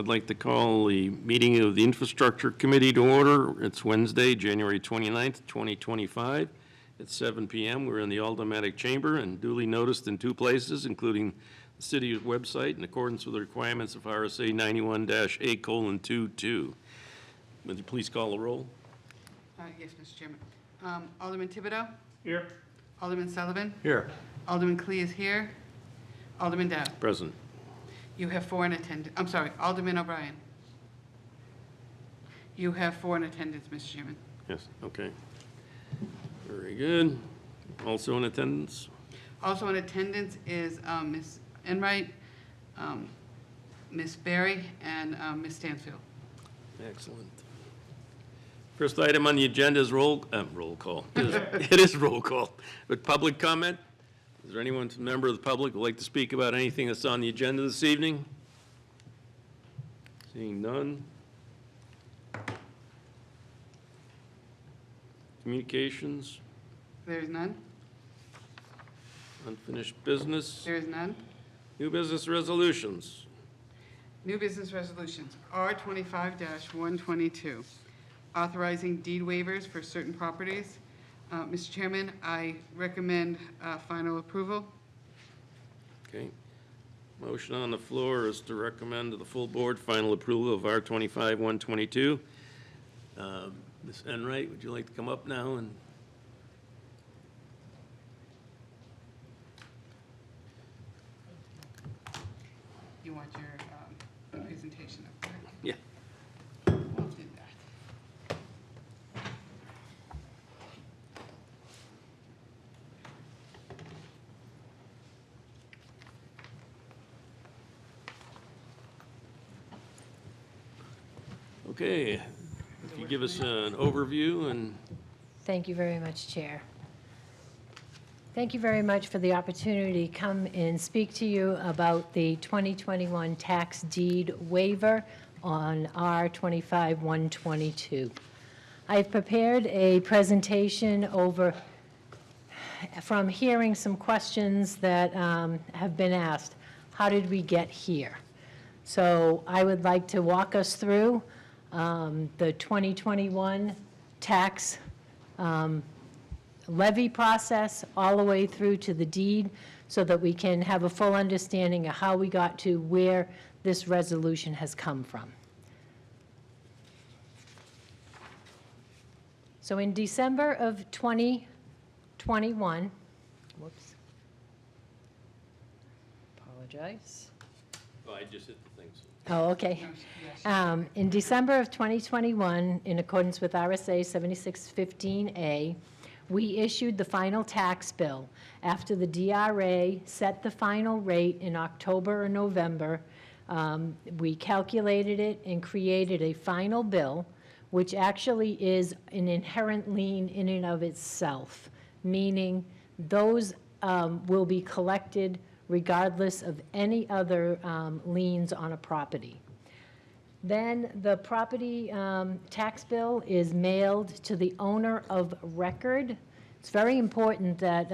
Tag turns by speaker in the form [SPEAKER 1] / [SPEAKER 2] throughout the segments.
[SPEAKER 1] I'd like to call the meeting of the Infrastructure Committee to order. It's Wednesday, January 29th, 2025, at 7 p.m. We're in the Aldermanic Chamber and duly noticed in two places, including the city's website in accordance with the requirements of RSA 91-A:22. Would you please call the roll?
[SPEAKER 2] Yes, Mr. Chairman. Alderman Thibodeau?
[SPEAKER 1] Here.
[SPEAKER 2] Alderman Sullivan?
[SPEAKER 1] Here.
[SPEAKER 2] Alderman Clee is here. Alderman Dow?
[SPEAKER 1] Present.
[SPEAKER 2] You have four in attendance. I'm sorry, Alderman O'Brien. You have four in attendance, Mr. Chairman.
[SPEAKER 1] Yes, okay. Very good. Also in attendance?
[SPEAKER 2] Also in attendance is Ms. Enright, Ms. Berry, and Ms. Stansfield.
[SPEAKER 1] Excellent. First item on the agenda is roll call. It is roll call. But public comment? Is there anyone, member of the public, who would like to speak about anything that's on the agenda this evening? Seeing none. Communications?
[SPEAKER 2] There is none.
[SPEAKER 1] Unfinished business?
[SPEAKER 2] There is none.
[SPEAKER 1] New business resolutions?
[SPEAKER 2] New business resolutions, R25-122, authorizing deed waivers for certain properties. Mr. Chairman, I recommend final approval.
[SPEAKER 1] Okay. Motion on the floor is to recommend to the full board final approval of R25-122. Ms. Enright, would you like to come up now and?
[SPEAKER 2] You want your presentation up there?
[SPEAKER 1] Yeah.
[SPEAKER 2] We'll do that.
[SPEAKER 1] Okay. If you give us an overview and.
[SPEAKER 3] Thank you very much, Chair. Thank you very much for the opportunity to come and speak to you about the 2021 tax deed waiver on R25-122. I've prepared a presentation from hearing some questions that have been asked. How did we get here? So I would like to walk us through the 2021 tax levy process all the way through to the deed so that we can have a full understanding of how we got to where this resolution has come from. So in December of 2021, whoops, apologize.
[SPEAKER 1] Oh, I just hit the things.
[SPEAKER 3] Oh, okay. In December of 2021, in accordance with RSA 7615A, we issued the final tax bill. After the DRA set the final rate in October or November, we calculated it and created a final bill, which actually is an inherent lien in and of itself, meaning those will be collected regardless of any other liens on a property. Then the property tax bill is mailed to the owner of record. It's very important that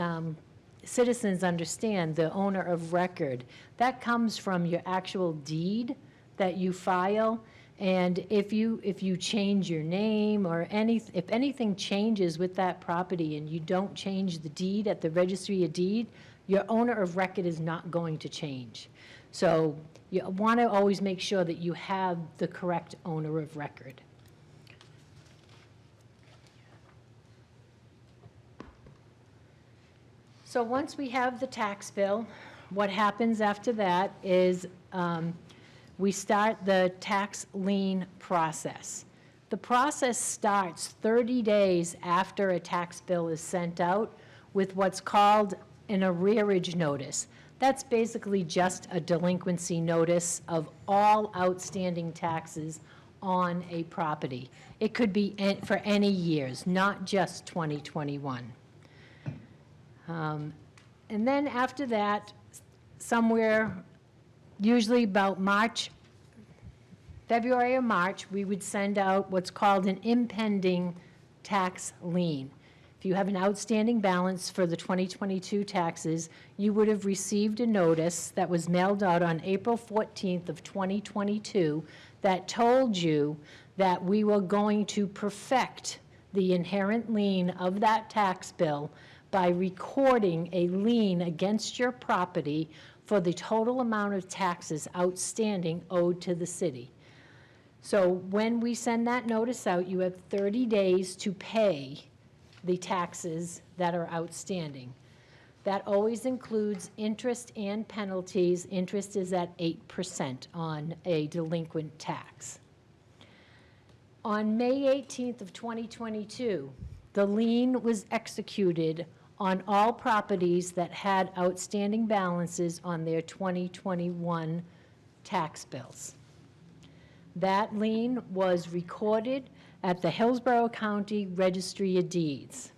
[SPEAKER 3] citizens understand the owner of record. That comes from your actual deed that you file. And if you change your name or if anything changes with that property and you don't change the deed at the registry of deed, your owner of record is not going to change. So you want to always make sure that you have the correct owner of record. So once we have the tax bill, what happens after that is we start the tax lien process. The process starts 30 days after a tax bill is sent out with what's called an arrearage notice. That's basically just a delinquency notice of all outstanding taxes on a property. It could be for any years, not just 2021. And then after that, somewhere, usually about February or March, we would send out what's called an impending tax lien. If if you have an outstanding balance for the 2022 taxes, you would have received a notice that was mailed out on April 14th of 2022 that told you that we were going to perfect the inherent lien of that tax bill by recording a lien against your property for the total amount of taxes outstanding owed to the city. So when we send that notice out, you have 30 days to pay the taxes that are outstanding. That always includes interest and penalties. Interest is at 8% on a delinquent tax. On May 18th of 2022, the lien was executed on all properties that had outstanding balances on their 2021 tax bills. That lien was recorded at the Hillsborough County Registry of Deeds.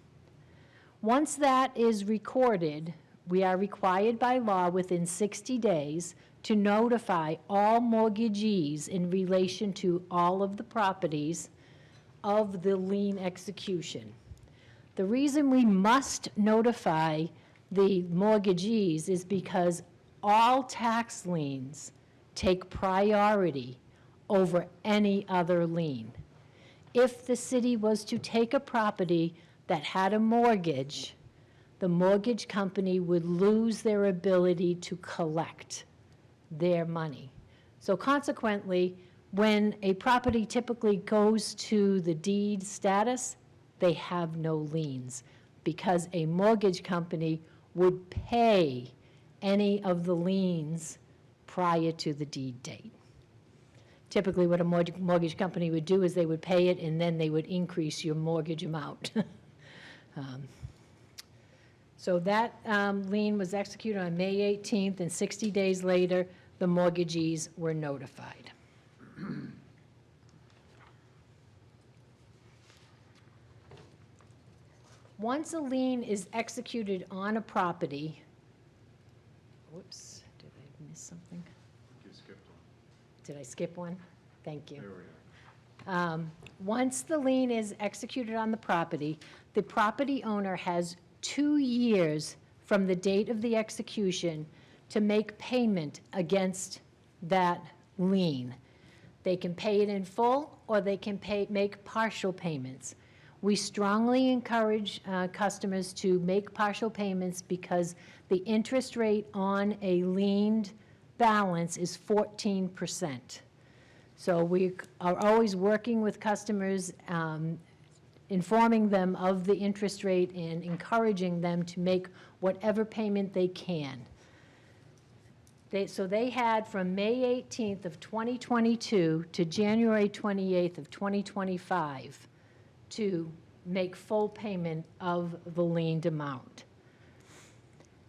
[SPEAKER 3] Once that is recorded, we are required by law within 60 days to notify all mortgagees in relation to all of the properties of the lien execution. The reason we must notify the mortgagees is because all tax liens take priority over any other lien. If the city was to take a property that had a mortgage, the mortgage company would lose their ability to collect their money. So consequently, when a property typically goes to the deed status, they have no liens because a mortgage company would pay any of the liens prior to the deed date. Typically, what a mortgage company would do is they would pay it and then they would increase your mortgage amount. So that lien was executed on May 18th, and 60 days later, the mortgagees were notified. Once a lien is executed on a property, whoops, did I miss something?
[SPEAKER 4] You skipped one.
[SPEAKER 3] Did I skip one? Thank you.
[SPEAKER 4] There we are.
[SPEAKER 3] Once the lien is executed on the property owner has 2 years from the date of the execution to make payment against that lien. They can pay it in full, or they can make partial payments. We strongly encourage customers to make partial payments because the interest rate on a liened balance is 14%. So we are always working with customers, informing them of the interest rate and encouraging them to make whatever payment they can. So they had from May 18th of 2022 to January 28th of 2025 to make full payment of the liened amount.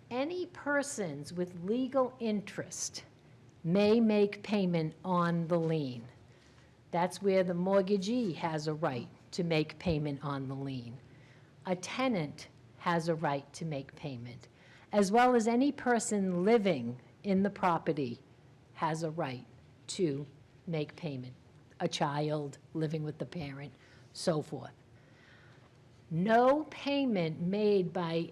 [SPEAKER 3] Any persons with legal interest may make payment on the lien. That's where the mortgagee has a right to make payment on the lien. A tenant has a right to make payment, as well as any person living in the property has a right to make payment. A child living with the parent, so forth. No payment made by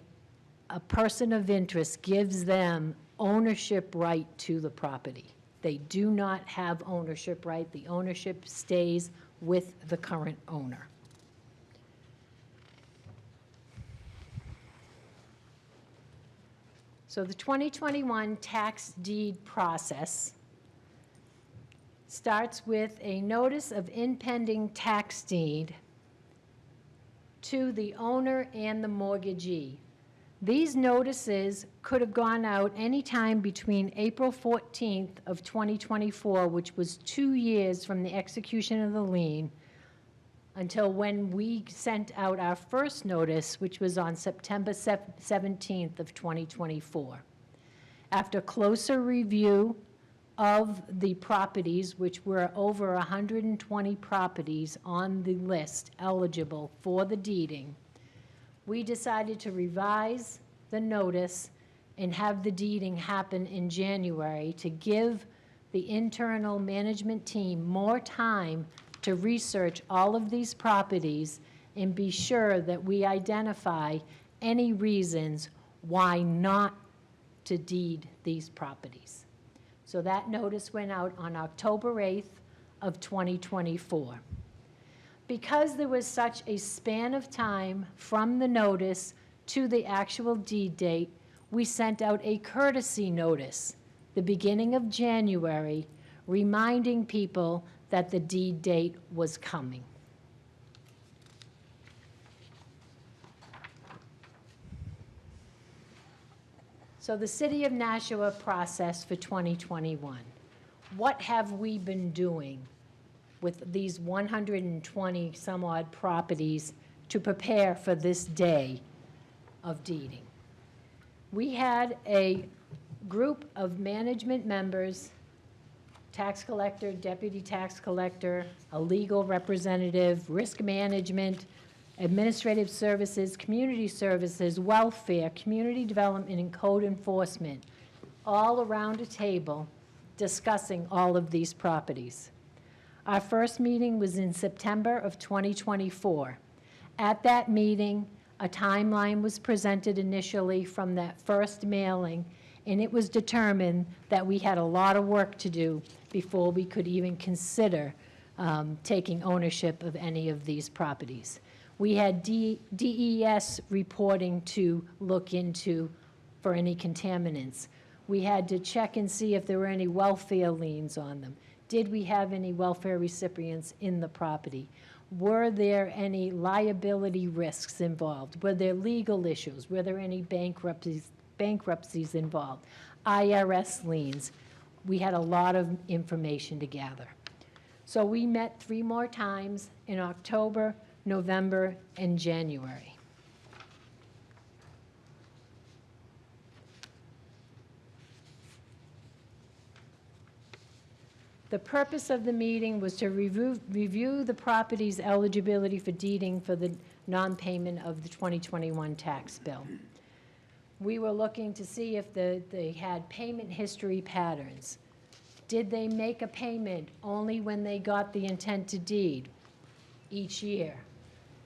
[SPEAKER 3] a person of interest gives them ownership right to the property. They do not have ownership right. The ownership stays with the current owner. So the 2021 tax deed process starts with a notice of impending tax deed to the owner and the mortgagee. These notices could have gone out anytime between April 14th of 2024, which was 2 years from the execution of the lien, until when we sent out our first notice, which was on September 17th of 2024. After closer review of the properties, which were over 120 properties on the list eligible for the deeding, we decided to revise the notice and have the deeding happen in January to give the internal management team more time to research all of these properties and be sure that we identify any reasons why not to deed these properties. So that notice went out on October 8th of 2024. Because there was such a span of time from the notice to the actual deed date, we sent out a courtesy notice, the beginning of January, reminding people that the deed date was coming. So the City of Nashua process for 2021. What have we been doing with these 120 some odd properties to prepare for this day of deeding? We had a group of management members, tax collector, deputy tax collector, a legal representative, risk management, administrative services, community services, welfare, community development, and code enforcement, all around a table discussing all of these properties. Our first meeting was in September of 2024. At that meeting, a timeline was presented initially from that first mailing, and it was determined that we had a lot of work to do before we could even consider taking ownership of any of these properties. We had DES reporting to look into for any contaminants. We had to check and see if there were any welfare liens on them. Did we have any welfare recipients in the property? Were there any liability risks involved? Were there legal issues? Were there any bankruptcies involved? IRS liens. We had a lot of information to gather. So we met 3 more times in October, November, and January. The purpose of the meeting was to review the property's eligibility for deeding for the non-payment of the 2021 tax bill. We were looking to see if they had payment history patterns. Did they make a payment only when they got the intent to deed each year?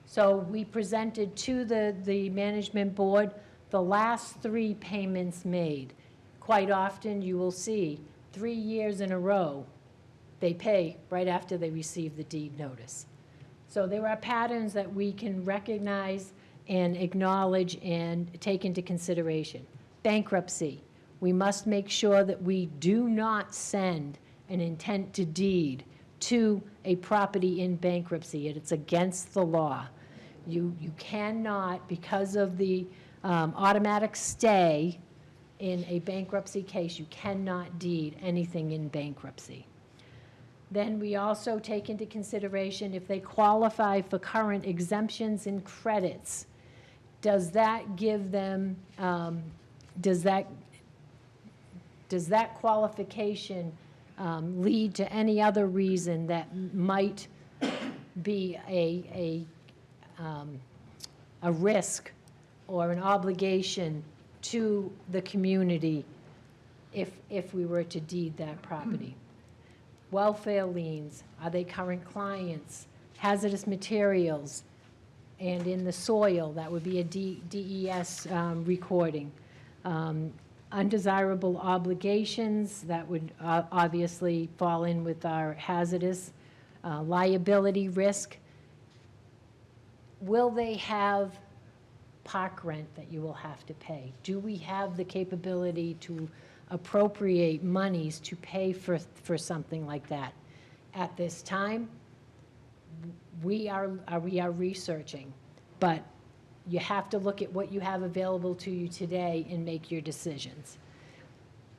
[SPEAKER 3] So we presented to the management board the last 3 payments made. Quite often, you will see 3 years in a row, they pay right after they receive the deed notice. So there are patterns that we can recognize and acknowledge and take into consideration. Bankruptcy. We must make sure that we do not send an intent to deed to a property in bankruptcy. It's against the law. You cannot, because of the automatic stay in a bankruptcy case, you cannot deed anything in bankruptcy. Then we also take into consideration if they qualify for current exemptions and credits. Does that give them, does that qualification lead to any other reason that might be a risk or an obligation to the community if we were to deed that property? Welfare liens, are they current clients? Hazardous materials, and in the soil, that would be a DES recording. Undesirable obligations, that would obviously fall in with our hazardous. Liability risk. Will they have park rent that you will have to pay? Do we have the capability to appropriate monies to pay for something like that? At this time, we are researching, but you have to look at what you have available to you today and make your decisions.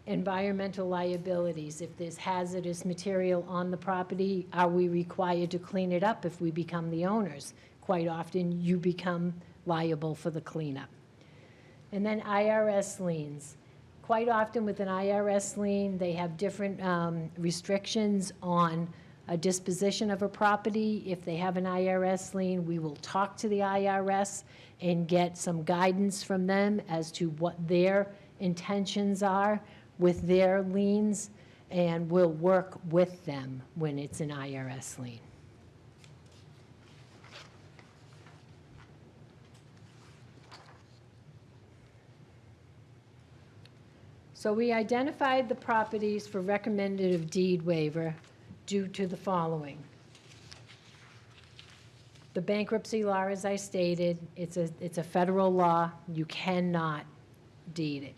[SPEAKER 3] Environmental liabilities, if there's hazardous material on the property, are we required to clean it up if we become the owners? Quite often, you become liable for the cleanup. And then IRS liens. Quite often with an IRS lien, they have different restrictions on a disposition of a property. If they have an IRS lien, we will talk to the IRS and get some guidance from them as to what their intentions are with their liens, and we'll work with them when it's an IRS lien. So we identified the properties for recommended of deed waiver due to the following. The bankruptcy law, as I stated, it's a federal law. You cannot deed it.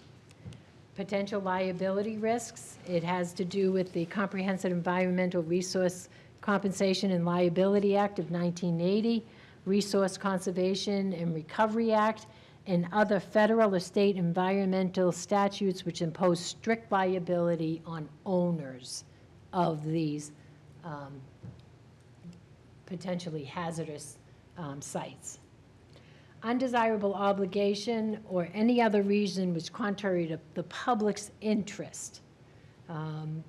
[SPEAKER 3] Potential liability risks, it has to do with the Comprehensive Environmental Resource Compensation and Liability Act of 1980, Resource Conservation and Recovery Act, and other federal or state environmental statutes which impose strict liability on owners of these potentially hazardous sites. Undesirable obligation or any other reason which contrary to the public's interest.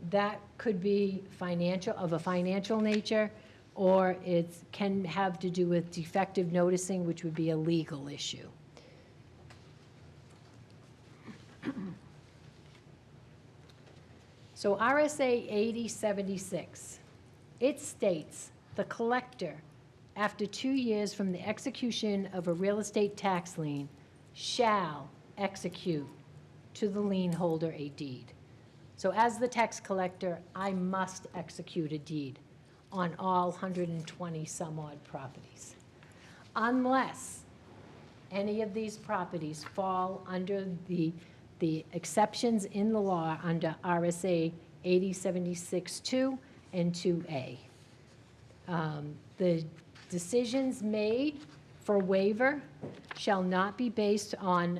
[SPEAKER 3] That could be of a financial nature, or it can have to do with defective noticing, which would be a legal issue. So RSA 8076, it states the collector, after 2 years from the execution of a real estate tax lien, shall execute to the lien holder a deed. So as the tax collector, I must execute a deed on all 120 some odd properties, unless any of these properties fall under the exceptions in the law under RSA 8076-2 and 2A. The decisions made for waiver shall not be based on,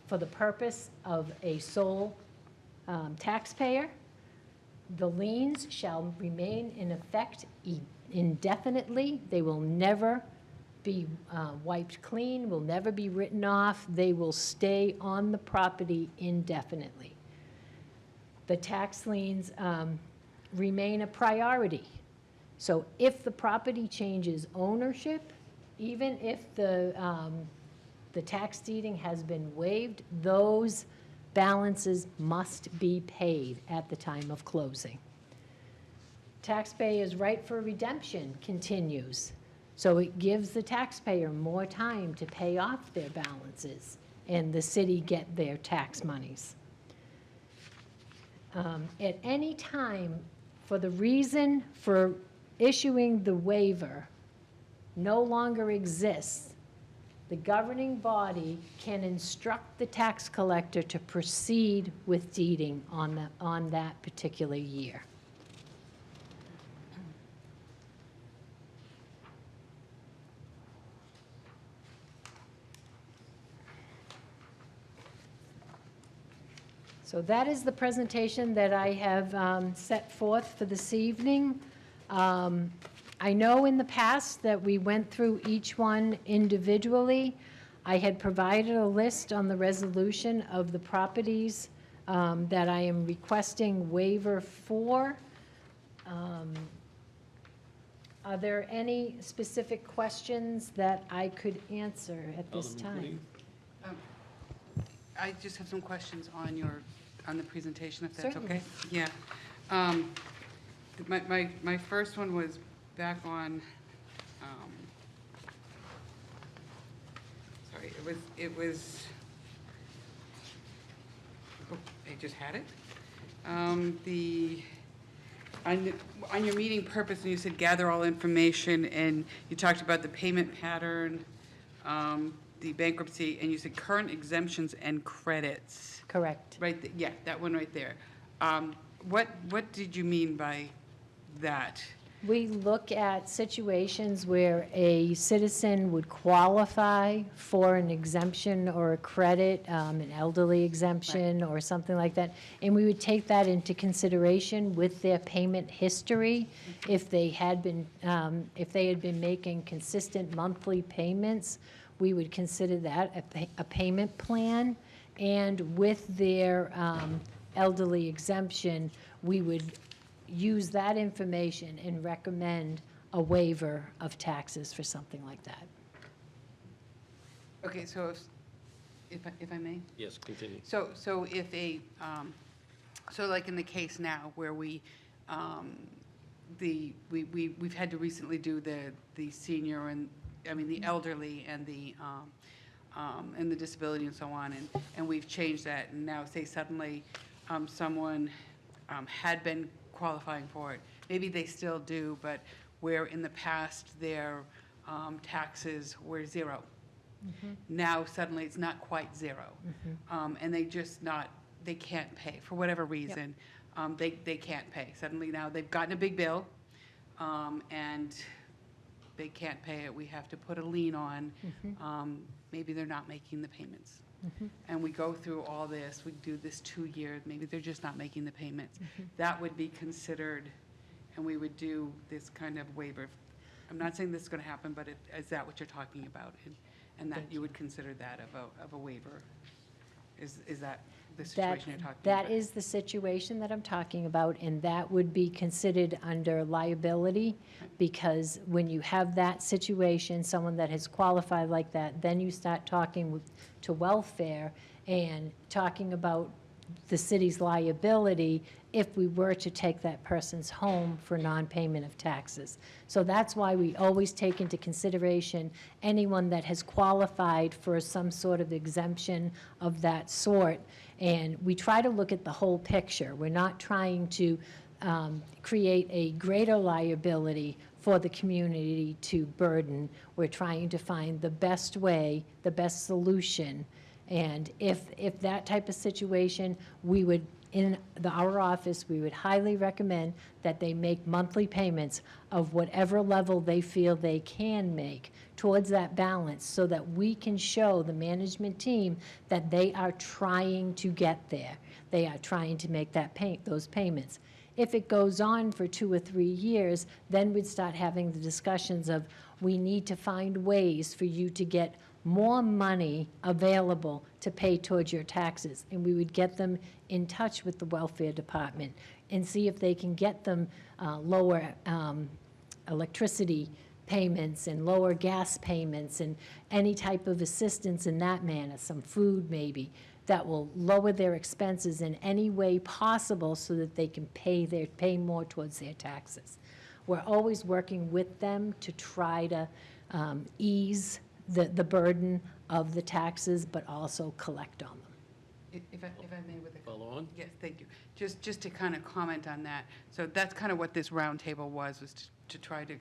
[SPEAKER 3] for the purpose of a sole taxpayer. The liens shall remain in effect indefinitely. They will never be wiped clean, will never be written off. They will stay on the property indefinitely. The tax liens remain a priority. So if the property changes ownership, even if the tax deeding has been waived, those balances must be paid at the time of closing. Taxpayer's right for redemption continues. So it gives the taxpayer more time to pay off their balances and the city get their tax monies. At any time, for the reason for issuing the waiver no longer exists, the governing body can instruct the tax collector to proceed with deeding on that particular year. So that is the presentation that I have set forth for this evening. I know in the past that we went through each one individually. I had provided a list on the resolution of the properties that I am requesting waiver for. Are there any specific questions that I could answer at this
[SPEAKER 1] Alderman
[SPEAKER 3] time?
[SPEAKER 2] I just have some questions on the presentation, if that's
[SPEAKER 3] Certainly.
[SPEAKER 2] okay? Yeah. My first one was back on, sorry, it was, oh, I just had it. On your meeting purpose, and you said gather all information, and you talked about the payment pattern, the bankruptcy, and you said current exemptions and credits.
[SPEAKER 3] Correct.
[SPEAKER 2] Right, yeah, that one right there. What did you mean by that?
[SPEAKER 3] We look at situations where a citizen would qualify for an exemption or a credit, an elderly exemption or something like that, and we would take that into consideration with their payment history. If they had been making consistent monthly payments, we would consider that a payment plan. And with their elderly exemption, we would use that information and recommend a waiver of taxes for something like that.
[SPEAKER 2] Okay, so if I may?
[SPEAKER 1] Yes, continue.
[SPEAKER 2] So if so like in the case now where we've had to recently do the senior and, I mean, the elderly and the and the disability and so on, and we've changed that, and now say suddenly someone had been qualifying for it. Maybe they still do, but where in the past their taxes were zero. Now suddenly it's not quite zero. And they can't pay, for whatever reason. They can't pay. Suddenly now they've gotten a big bill, and they can't pay it. We have to put a lien on. Maybe they're not making the payments. And we go through all this, we do this 2 years, maybe they're just not making the payments. That would be considered, and we would do this kind of waiver. I'm not saying this is going to happen, but is that what you're talking about? And that you would consider that of a waiver? Is that the situation you're talking about?
[SPEAKER 3] That is the situation that I'm talking about, and that would be considered under liability, because when you have that situation, someone that has qualified like that, then you start talking to welfare and talking about the city's liability if we were to take that person's home for non-payment of taxes. So that's why we always take into consideration anyone that has qualified for some sort of exemption of that sort. And we try to look at the whole picture. We're not trying to create a greater liability for the community to burden. We're trying to find the best way, the best solution. And if that type of situation, we would, in our office, we would highly recommend that they make monthly payments of whatever level they feel they can make towards that balance, so that we can show the management team that they are trying to get there. They are trying to make those payments. If it goes on for 2 or 3 years, then we'd start having the discussions of, we need to find ways for you to get more money available to pay towards your taxes. And we would get them in touch with the welfare department and see if they can get them lower electricity payments and lower gas payments and any type of assistance in that manner, some food maybe, that will lower their expenses in any way possible so that they can pay more towards their taxes. We're always working with them to try to ease the burden of the taxes, but also collect on them.
[SPEAKER 2] If I may with a...
[SPEAKER 1] Follow on?
[SPEAKER 2] Yes, thank you. Just to kind of comment on that. So that's kind of what this roundtable was to try to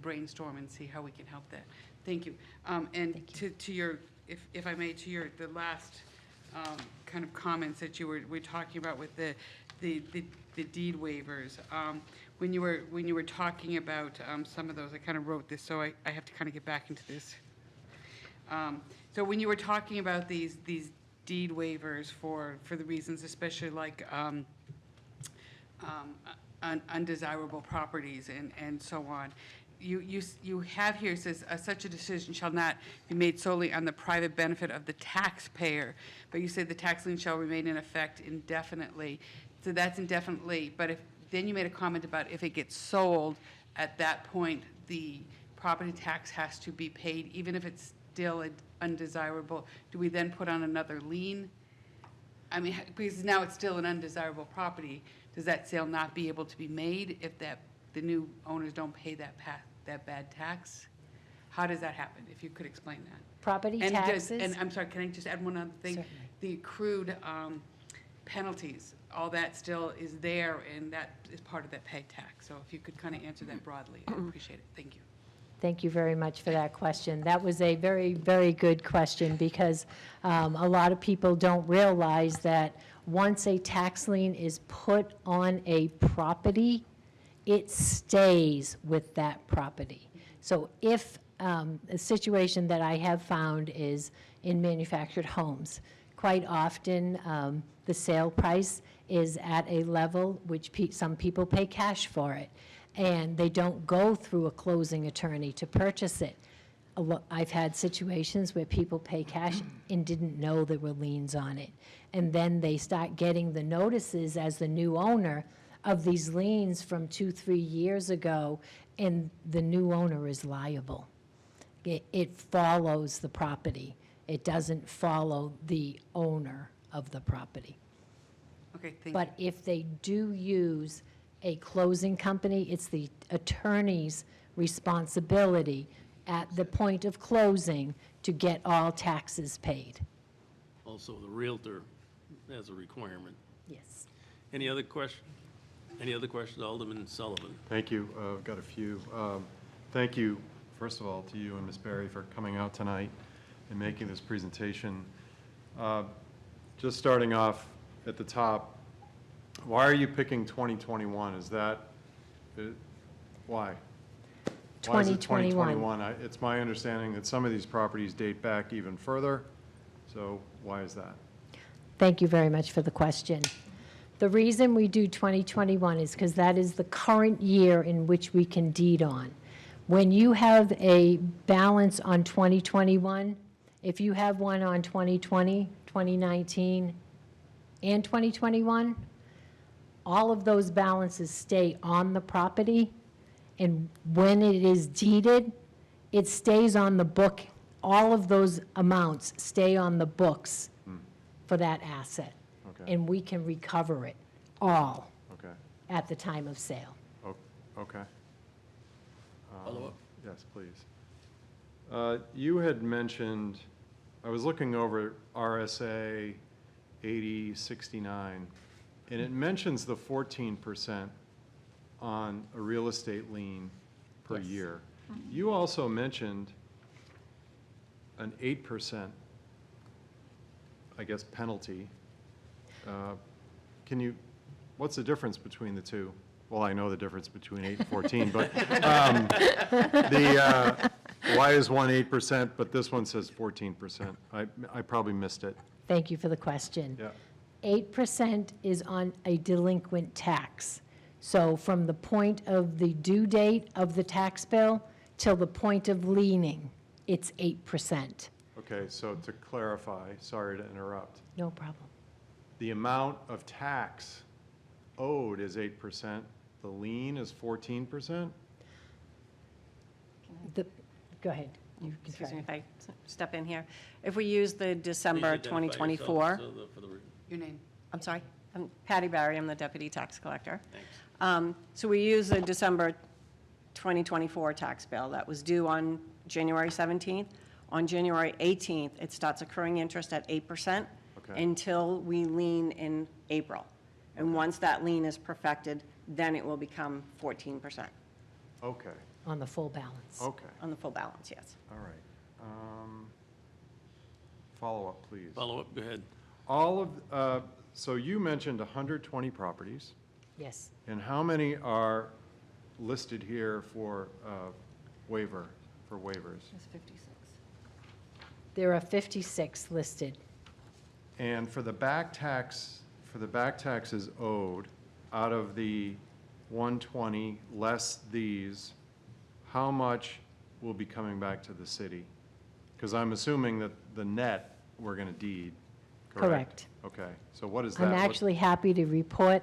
[SPEAKER 2] brainstorm and see how we can help that. Thank you. And to your, if I may, to the last kind of comments that you were talking about with the deed waivers. When you were talking about some of those, I kind of wrote this, so I have to kind of get back into this. So when you were talking about these deed waivers for the reasons, especially like undesirable properties and so on, you have here, it says, such a decision shall not be made solely on the private benefit of the taxpayer, but you said the tax lien shall remain in effect indefinitely. So that's indefinitely, but then you made a comment about if it gets sold, at that point, the property tax has to be paid, even if it's still undesirable. Do we then put on another lien? I mean, because now it's still an undesirable property. Does that sale not be able to be made if the new owners don't pay that bad tax? How does that happen, if you could explain that?
[SPEAKER 3] Property taxes?
[SPEAKER 2] And I'm sorry, can I just add one other thing?
[SPEAKER 3] Certainly.
[SPEAKER 2] The accrued penalties, all that still is there, and that is part of that pay tax. So if you could kind of answer that broadly, I appreciate it. Thank you.
[SPEAKER 3] Thank you very much for that question. That was a very, very good question, because a lot of people don't realize that once a tax lien is put on a property, it stays with that property. So if a situation that I have found is in manufactured homes, quite often the sale price is at a level which some people pay cash for it, and they don't go through a closing attorney to purchase it. I've had situations where people pay cash and didn't know there were liens on it. And then they start getting the notices as the new owner of these liens from 2-3 years ago, and the new owner is liable. It follows the property. It doesn't follow the owner of the property.
[SPEAKER 2] Okay, thank you.
[SPEAKER 3] But if they do use a closing company, it's the attorney's responsibility at the point of closing to get all taxes paid.
[SPEAKER 1] Also, the Realtor has a requirement.
[SPEAKER 3] Yes.
[SPEAKER 1] Any other question? Any other questions? Alderman Sullivan.
[SPEAKER 4] Thank you. I've got a few. Thank you, first of all, to you and Ms. Berry for coming out tonight and making this presentation. Just starting off at the top, why are you picking 2021? Is that, why? Why is it
[SPEAKER 3] 2021.
[SPEAKER 4] It's my understanding that some of these properties date back even further, so why is that?
[SPEAKER 3] Thank you very much for the question. The reason we do 2021 is because that is the current year in which we can deed on. When you have a balance on 2021, if you have one on 2020, 2019, and 2021, all of those balances stay on the property, and when it is deeded, it stays on the book. All of those amounts stay on the books for that asset.
[SPEAKER 4] Okay.
[SPEAKER 3] And we can recover it all
[SPEAKER 4] Okay,
[SPEAKER 3] at the time of sale.
[SPEAKER 4] okay.
[SPEAKER 1] Follow up?
[SPEAKER 4] Yes, please. You had mentioned, I was looking over RSA 8069, and it mentions the 14% on a real estate lien per
[SPEAKER 3] Yes.
[SPEAKER 4] year. You also mentioned an 8%, I guess, penalty. Can you, what's the difference between the two? Well, I know the difference between 8 and 14, but why is one 8%, but this one says 14%? I probably missed it.
[SPEAKER 3] Thank you for the question.
[SPEAKER 4] Yeah.
[SPEAKER 3] 8% is on a delinquent tax. So from the point of the due date of the tax bill till the point of leaning, it's 8%.
[SPEAKER 4] Okay, so to clarify, sorry to interrupt,
[SPEAKER 3] No problem.
[SPEAKER 4] the amount of tax owed is 8%, the lien is 14%?
[SPEAKER 3] Go ahead. You can
[SPEAKER 5] Excuse
[SPEAKER 3] try.
[SPEAKER 5] me if I step in here. If we use the December
[SPEAKER 1] Please identify
[SPEAKER 5] 2024,
[SPEAKER 1] yourself, so for the
[SPEAKER 2] Your name?
[SPEAKER 5] I'm sorry, I'm Patty Barry, I'm the deputy tax collector.
[SPEAKER 1] Thanks.
[SPEAKER 5] So we use the December 2024 tax bill that was due on January 17th. On January 18th, it starts accruing interest at 8%
[SPEAKER 4] Okay.
[SPEAKER 5] until we lien in April. And once that lien is perfected, then it will become 14%
[SPEAKER 4] Okay,
[SPEAKER 3] On the full balance.
[SPEAKER 4] okay,
[SPEAKER 5] on the full balance, yes.
[SPEAKER 4] all right. Follow-up, please.
[SPEAKER 1] Follow up, go ahead.
[SPEAKER 4] All of, so you mentioned 120 properties,
[SPEAKER 3] Yes.
[SPEAKER 4] and how many are listed here for waiver, for waivers?
[SPEAKER 5] It's 56.
[SPEAKER 3] There are 56 listed.
[SPEAKER 4] And for the back taxes owed, out of the 120 less these, how much will be coming back to the city? Because I'm assuming that the net, we're going to deed, correct? Okay, so what is that?
[SPEAKER 3] I'm
[SPEAKER 4] What-
[SPEAKER 3] actually happy to report,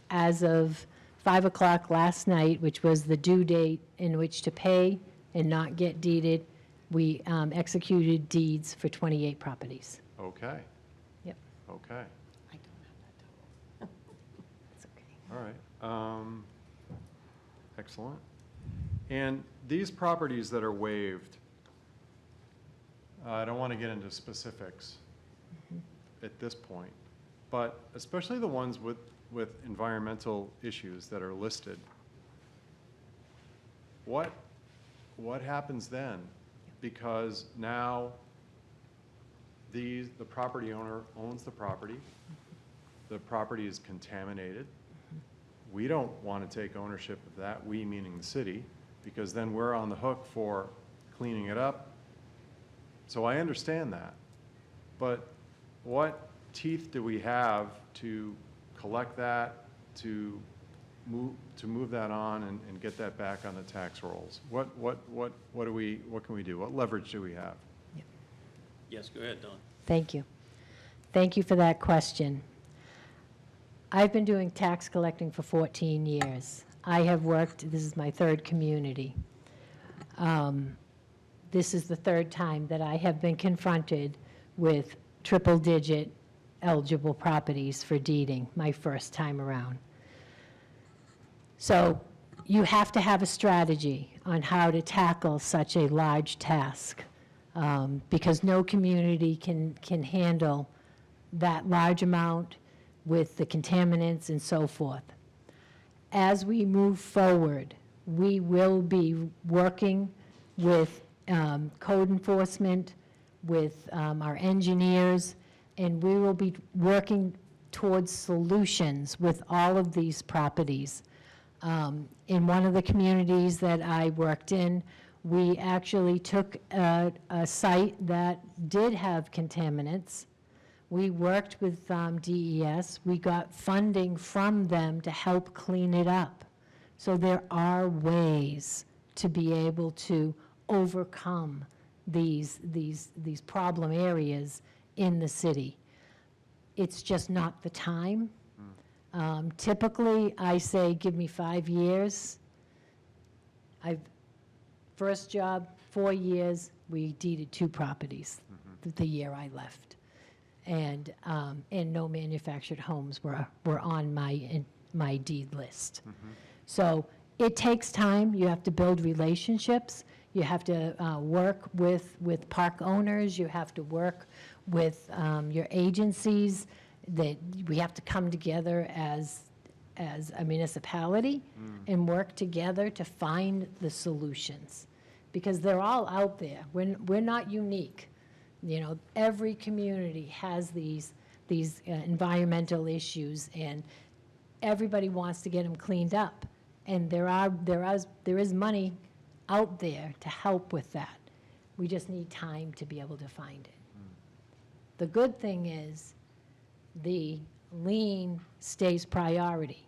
[SPEAKER 3] as of 5 o'clock last night, which was the due date in which to pay and not get deeded, we executed deeds for 28 properties.
[SPEAKER 4] Okay,
[SPEAKER 3] Yep,
[SPEAKER 4] okay,
[SPEAKER 5] I don't have that total.
[SPEAKER 3] that's okay.
[SPEAKER 4] all right. Excellent. And these properties that are waived, I don't want to get into specifics at this point, but especially the ones with environmental issues that are listed. What happens then? Because now the property owner owns the property is contaminated. We don't want to take ownership of that, we meaning the city, because then we're on the hook for cleaning it up. So I understand that. But what teeth do we have to collect that, to move that on and get that back on the tax rolls? What can we do? What leverage do we have?
[SPEAKER 1] Yes, go ahead, Don.
[SPEAKER 3] Thank you. Thank you for that question. I've been doing tax collecting for 14 years. I have worked, this is my third community. This is the third time that I have been confronted with triple-digit eligible properties for deeding, my first time around. So you have to have a strategy on how to tackle such a large task. because no community can handle that large amount with the contaminants and so forth. As we move forward, we will be working with code enforcement, with our engineers, and we will be working towards solutions with all of these properties. In one of the communities that I worked in, we actually took a site that did have contaminants. We worked with DES. We got funding from them to help clean it up. So there are ways to be able to overcome these problem areas in the city. It's just not the time. Typically, I say, give me 5 years. First job, 4 years, we deeded 2 properties the year I left. And no manufactured homes were on my deed list. So it takes time. You have to build relationships. You have to work with park owners. You have to work with your agencies. That we have to come together as a municipality and work together to find the solutions, because they're all out there. We're not unique. You know, every community has these environmental issues, and everybody wants to get them cleaned up. And there is money out there to help with that. We just need time to be able to find it. The good thing is the lien stays priority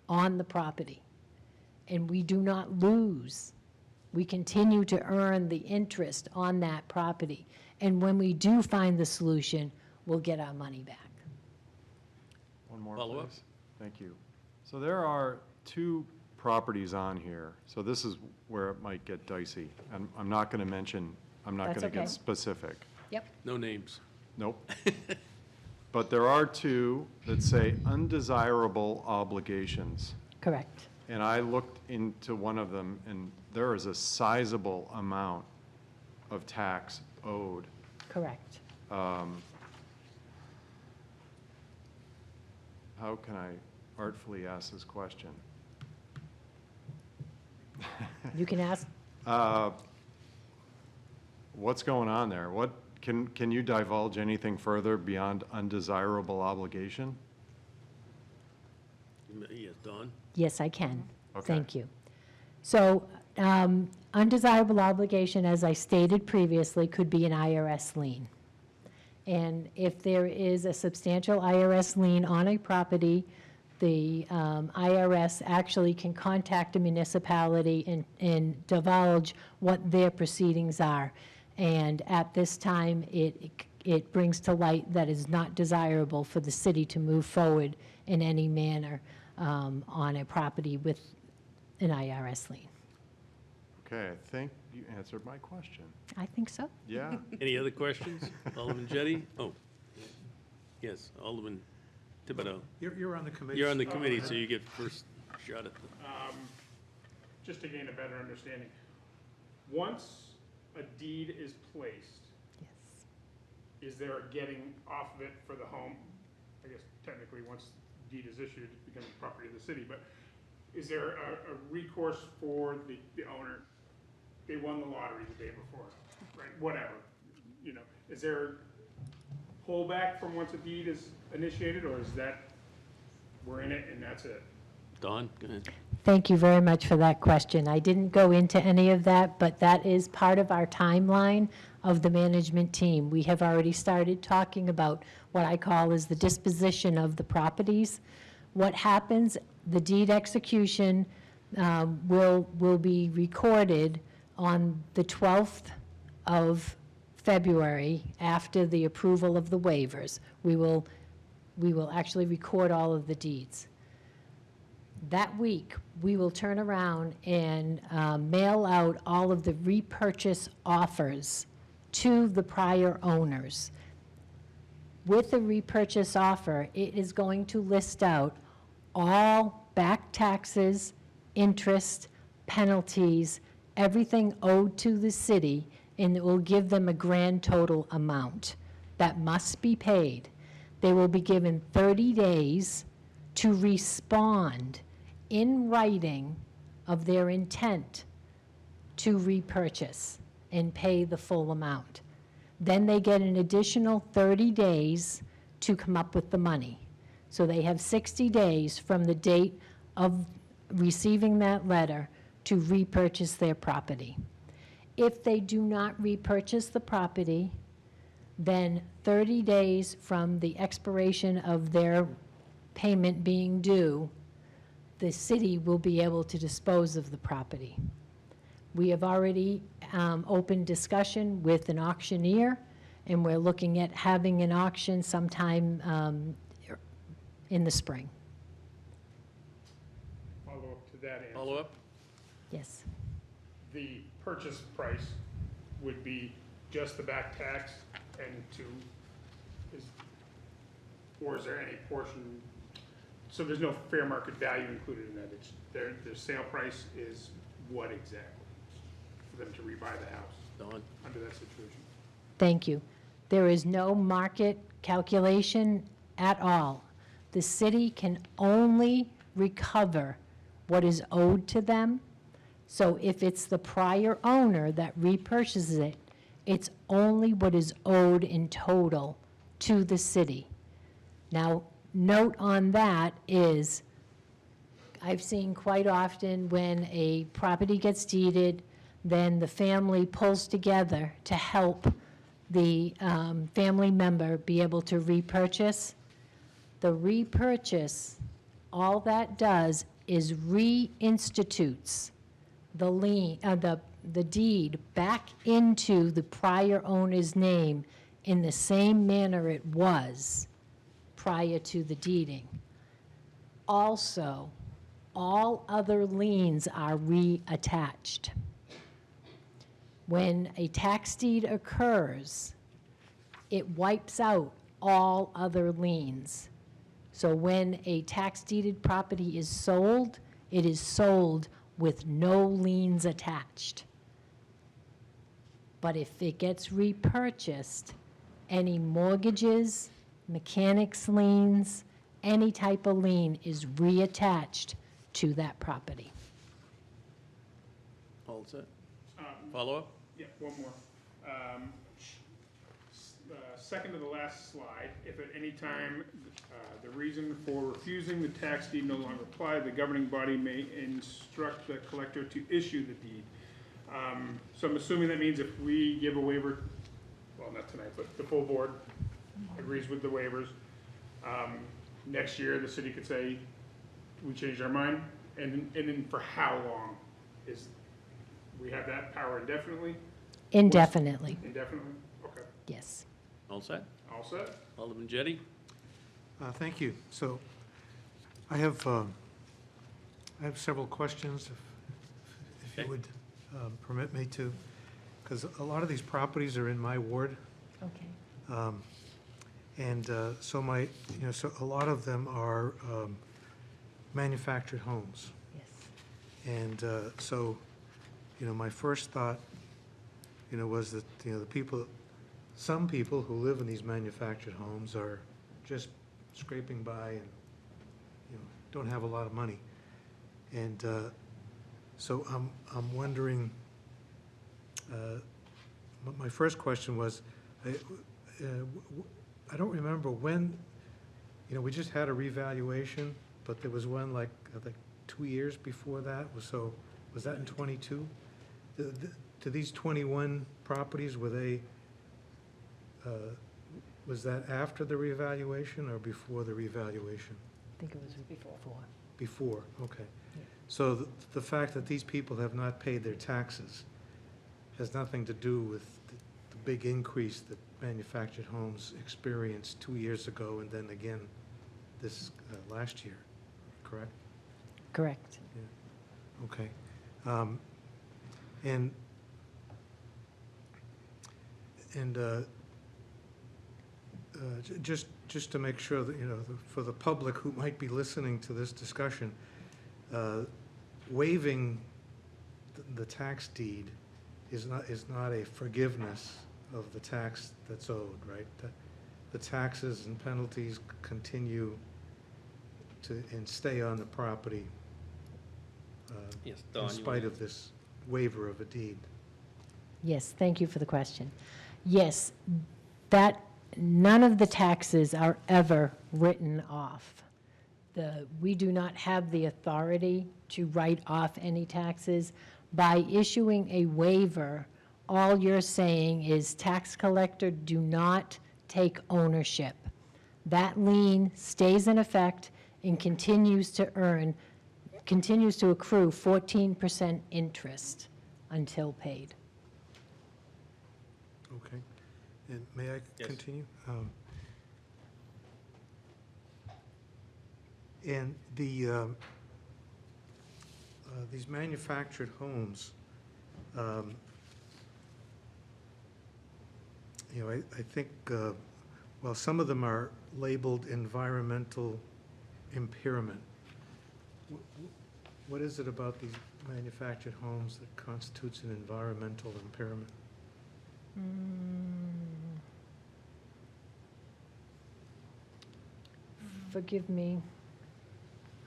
[SPEAKER 3] on the property, and we do not lose. We continue to earn the interest on that property. And when we do find the solution, we'll get our money back.
[SPEAKER 4] One more,
[SPEAKER 1] Follow-up?
[SPEAKER 4] please. Thank you. So there are 2 properties on here. So this is where it might get dicey. And I'm not going to mention, I'm not
[SPEAKER 3] That's
[SPEAKER 4] going to
[SPEAKER 3] okay.
[SPEAKER 4] get specific.
[SPEAKER 3] Yep.
[SPEAKER 1] No names.
[SPEAKER 4] Nope. But there are 2 that say undesirable obligations.
[SPEAKER 3] Correct.
[SPEAKER 4] And I looked into one of them, and there is a sizable amount of tax owed.
[SPEAKER 3] Correct.
[SPEAKER 4] How can I artfully ask this question?
[SPEAKER 3] You can ask,
[SPEAKER 4] What's going on there? Can you divulge anything further beyond undesirable obligation?
[SPEAKER 1] Yes, Don?
[SPEAKER 3] yes, I can.
[SPEAKER 4] Okay.
[SPEAKER 3] Thank you. So undesirable obligation, as I stated previously, could be an IRS lien. And if there is a substantial IRS lien on a property, the IRS actually can contact a municipality and divulge what their proceedings are. And at this time, it brings to light that is not desirable for the city to move forward in any manner on a property with an IRS lien.
[SPEAKER 4] Okay, I think you answered my question.
[SPEAKER 3] I think so.
[SPEAKER 4] Yeah.
[SPEAKER 1] Any other questions? Alderman Jettie? Oh, yes, Alderman Thibodeau.
[SPEAKER 6] You're on the committee.
[SPEAKER 1] You're on the committee, so you get first shot at the,
[SPEAKER 6] Just to gain a better understanding, once a deed is placed,
[SPEAKER 3] Yes.
[SPEAKER 6] is there a getting off of it for the home? I guess technically, once the deed is issued, it becomes property of the city, but is there a recourse for the owner? They won the lottery the day before, right, whatever, you know, is there pullback from once a deed is initiated, or is that, we're in it and that's it?
[SPEAKER 1] Don, go ahead.
[SPEAKER 3] Thank you very much for that question. I didn't go into any of that, but that is part of our timeline of the management team. We have already started talking about what I call is the disposition of the properties. What happens, the deed execution will be recorded on the 12th of February after the approval of the waivers. We will actually record all of the deeds. That week, we will turn around and mail out all of the repurchase offers to the prior owners. With the repurchase offer, it is going to list out all back taxes, interest, penalties, everything owed to the city, and it will give them a grand total amount that must be paid. They will be given 30 days to respond in writing of their intent to repurchase and pay the full amount. Then they get an additional 30 days to come up with the money. So they have 60 days from the date of receiving that letter to repurchase their property. If they do not repurchase the property, then 30 days from the expiration of their payment being due, the city will be able to dispose of the property. We have already opened discussion with an auctioneer, and we're looking at having an auction sometime in the spring.
[SPEAKER 6] Follow up to that answer.
[SPEAKER 1] Follow up?
[SPEAKER 3] Yes.
[SPEAKER 6] The purchase price would be just the back tax and or is there any portion, so there's no fair market value included in that? It's their sale price is what exactly for them to rebuy the house
[SPEAKER 1] Dawn?
[SPEAKER 6] under that situation?
[SPEAKER 3] Thank you. There is no market calculation at all. The city can only recover what is owed to them. So if it's the prior owner that repurchases it, it's only what is owed in total to the city. Now, note on that is, I've seen quite often when a property gets deeded, then the family pulls together to help the family member be able to repurchase. The repurchase, all that does is reinstitutes the lien, the deed back into the prior owner's name in the same manner it was prior to the deeding. Also, all other liens are reattached. When a tax deed occurs, it wipes out all other liens. So when a tax deeded property is sold, it is sold with no liens attached. But if it gets repurchased, any mortgages, mechanics liens, any type of lien is reattached to that property.
[SPEAKER 1] All set? Follow up?
[SPEAKER 6] Yeah, one more. Second to the last slide, if at any time the reason for refusing the tax deed no longer apply, the governing body may instruct the collector to issue the deed. So I'm assuming that means if we give a waiver, well, not tonight, but the full board agrees with the waivers, next year the city could say, we changed our mind, and then for how long? We have that power indefinitely?
[SPEAKER 3] Indefinitely,
[SPEAKER 6] Indefinitely? Okay.
[SPEAKER 3] yes.
[SPEAKER 1] All set?
[SPEAKER 6] All set?
[SPEAKER 1] Alderman Jettie?
[SPEAKER 7] Thank you. So I have several questions, if
[SPEAKER 1] Okay.
[SPEAKER 7] you would permit me to, because a lot of these properties are in my ward.
[SPEAKER 3] Okay.
[SPEAKER 7] And so so a lot of them are manufactured homes.
[SPEAKER 3] Yes.
[SPEAKER 7] And so, my first thought, was that, some people who live in these manufactured homes are just scraping by and, don't have a lot of money. And so I'm wondering, my first question was, I don't remember when, we just had a revaluation, but there was one like 2 years before that. So was that in '22? To these 21 properties, were they, was that after the revaluation or before the revaluation?
[SPEAKER 3] I think it was before.
[SPEAKER 7] Before, okay.
[SPEAKER 3] Yeah.
[SPEAKER 7] So the fact that these people have not paid their taxes has nothing to do with the big increase that manufactured homes experienced 2 years ago and then again this last year, correct?
[SPEAKER 3] Correct.
[SPEAKER 7] Okay. And just to make sure that, for the public who might be listening to this discussion, waiving the tax deed is not a forgiveness of the tax that's owed, right? The taxes and penalties continue to, and stay on the property
[SPEAKER 1] Yes, Don,
[SPEAKER 7] in
[SPEAKER 1] you
[SPEAKER 7] spite
[SPEAKER 1] wanna-
[SPEAKER 7] of this waiver of a deed.
[SPEAKER 3] Yes, thank you for the question. Yes, that, none of the taxes are ever written off. We do not have the authority to write off any taxes. By issuing a waiver, all you're saying is tax collector, do not take ownership. That lien stays in effect and continues to accrue 14% interest until paid.
[SPEAKER 7] Okay. And may I
[SPEAKER 1] Yes.
[SPEAKER 7] continue? And these manufactured homes, you know, I think, well, some of them are labeled environmental impairment. What is it about these manufactured homes that constitutes an environmental impairment?
[SPEAKER 3] Forgive me.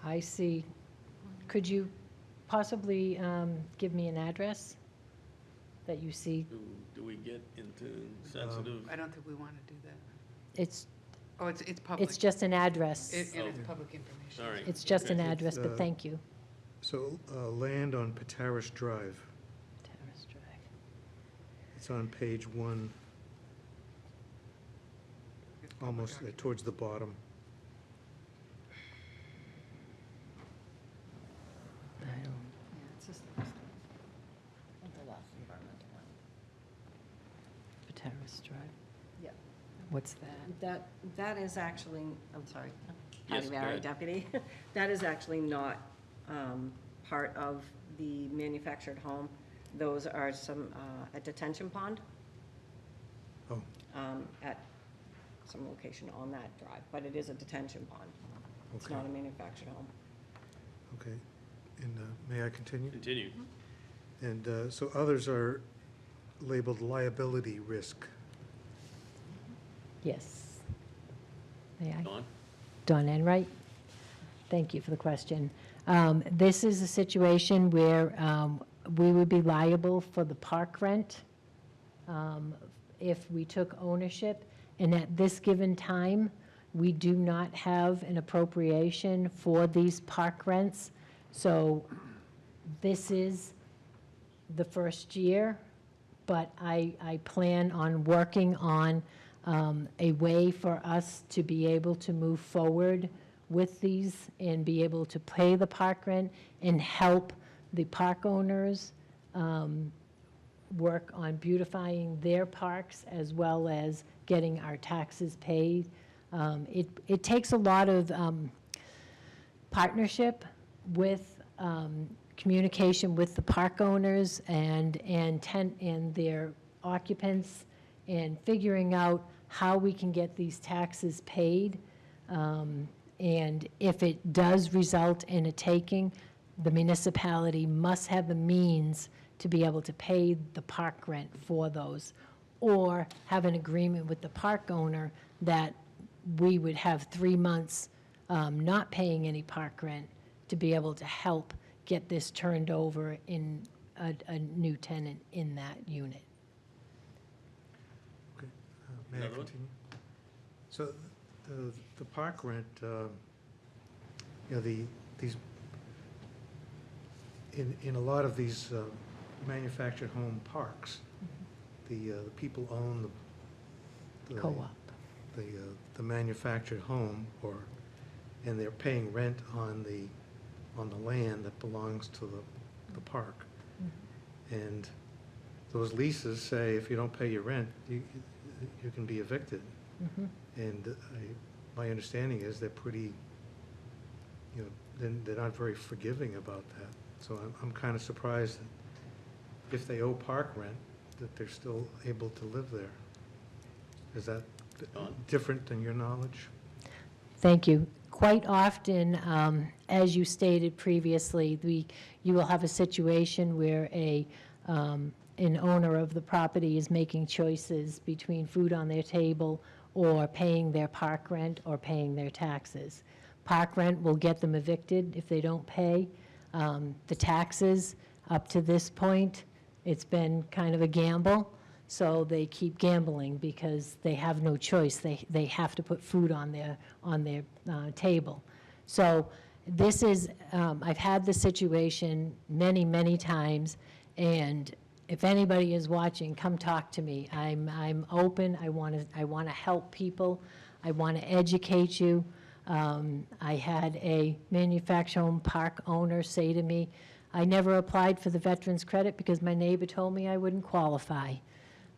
[SPEAKER 3] I see. Could you possibly give me an address that you see?
[SPEAKER 1] Do we get into sensitive?
[SPEAKER 2] I don't think we want to do that.
[SPEAKER 3] It's,
[SPEAKER 2] Oh, it's public.
[SPEAKER 3] it's just an address.
[SPEAKER 2] And it's public information.
[SPEAKER 1] All right.
[SPEAKER 3] It's just an
[SPEAKER 1] Okay.
[SPEAKER 3] address, but thank you.
[SPEAKER 7] So, land on Pataris Drive.
[SPEAKER 3] Terrace Drive.
[SPEAKER 7] It's on page 1,
[SPEAKER 2] It's public
[SPEAKER 7] almost towards the bottom.
[SPEAKER 3] I don't- Terrace Drive.
[SPEAKER 5] Yep.
[SPEAKER 3] What's that?
[SPEAKER 5] That is actually, I'm sorry,
[SPEAKER 1] Yes,
[SPEAKER 5] Patty
[SPEAKER 1] go
[SPEAKER 5] Valley
[SPEAKER 1] ahead.
[SPEAKER 5] Deputy. That is actually not part of the manufactured home. Those are some, a detention pond
[SPEAKER 7] Oh,
[SPEAKER 5] at some location on that drive, but it is a detention pond. It's
[SPEAKER 7] okay,
[SPEAKER 5] not a manufactured home.
[SPEAKER 7] okay. And may I continue?
[SPEAKER 1] Continue.
[SPEAKER 7] And so others are labeled liability risk.
[SPEAKER 3] Yes. May I?
[SPEAKER 1] Don?
[SPEAKER 3] Dawn Enright. Thank you for the question. This is a situation where we would be liable for the park rent if we took ownership. And at this given time, we do not have an appropriation for these park rents. So this is the first year, but I plan on working on a way for us to be able to move forward with these and be able to pay the park rent and help the park owners work on beautifying their parks as well as getting our taxes paid. It takes a lot of partnership with communication with the park owners and their occupants and figuring out how we can get these taxes paid. And if it does result in a taking, the municipality must have the means to be able to pay the park rent for those, or have an agreement with the park owner that we would have 3 months not paying any park rent to be able to help get this turned over in a new tenant in that unit.
[SPEAKER 7] Okay. May I
[SPEAKER 1] Another one?
[SPEAKER 7] continue? So the park rent, you know, these, in a lot of these manufactured home parks, the people own the
[SPEAKER 3] Co-op.
[SPEAKER 7] the manufactured home, and they're paying rent on the land that belongs to the park. And those leases say if you don't pay your rent, you can be evicted. And my understanding is they're pretty, you know, they're not very forgiving about that. So I'm kind of surprised that if they owe park rent, that they're still able to live there. Is that
[SPEAKER 1] Dawn?
[SPEAKER 7] different than your knowledge?
[SPEAKER 3] Thank you. Quite often, as you stated previously, you will have a situation where a an owner of the property is making choices between food on their table or paying their park rent or paying their taxes. Park rent will get them evicted if they don't pay. The taxes, up to this point, it's been kind of a gamble, so they keep gambling because they have no choice. They have to put food on their table. So this is, I've had this situation many, many times, and if anybody is watching, come talk to me. I'm open. I want to help people. I want to educate you. I had a manufactured home park owner say to me, I never applied for the veterans credit because my neighbor told me I wouldn't qualify.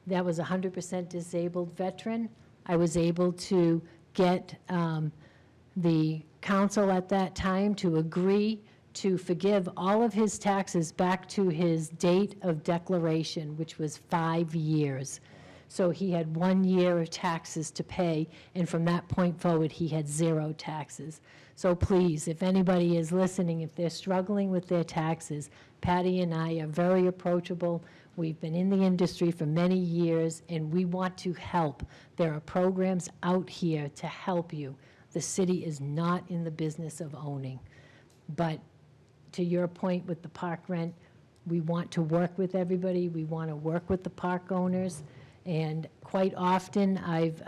[SPEAKER 3] That was a 100% disabled veteran. I was able to get the council at that time to agree to forgive all of his taxes back to his date of declaration, which was 5 years. So he had 1 year of taxes to pay, and from that point forward, he had 0 taxes. So please, if anybody is listening, if they're struggling with their taxes, Patty and I are very approachable. We've been in the industry for many years, and we want to help. There are programs out here to help you. The city is not in the business of owning. But to your point with the park rent, we want to work with everybody. We want to work with the park owners. And quite often, I've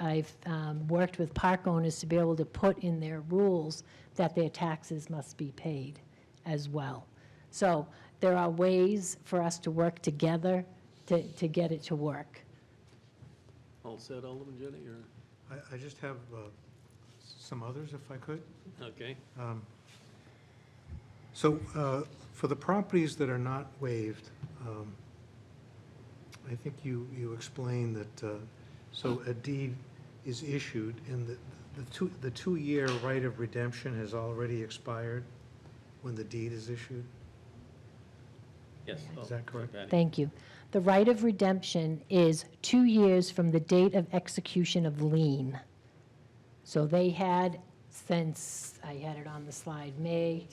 [SPEAKER 3] worked with park owners to be able to put in their rules that their taxes must be paid as well. So there are ways for us to work together to get it to work.
[SPEAKER 1] All set, Alderman Jenny, or,
[SPEAKER 7] I just have some others, if I could.
[SPEAKER 1] okay?
[SPEAKER 7] So for the properties that are not waived, I think you explained that, so a deed is issued, and the two-year right of redemption has already expired when the deed is issued?
[SPEAKER 1] Yes.
[SPEAKER 7] Is that correct?
[SPEAKER 1] Patty.
[SPEAKER 3] Thank you. The right of redemption is 2 years from the date of execution of lien. So they had, since, I had it on the slide, May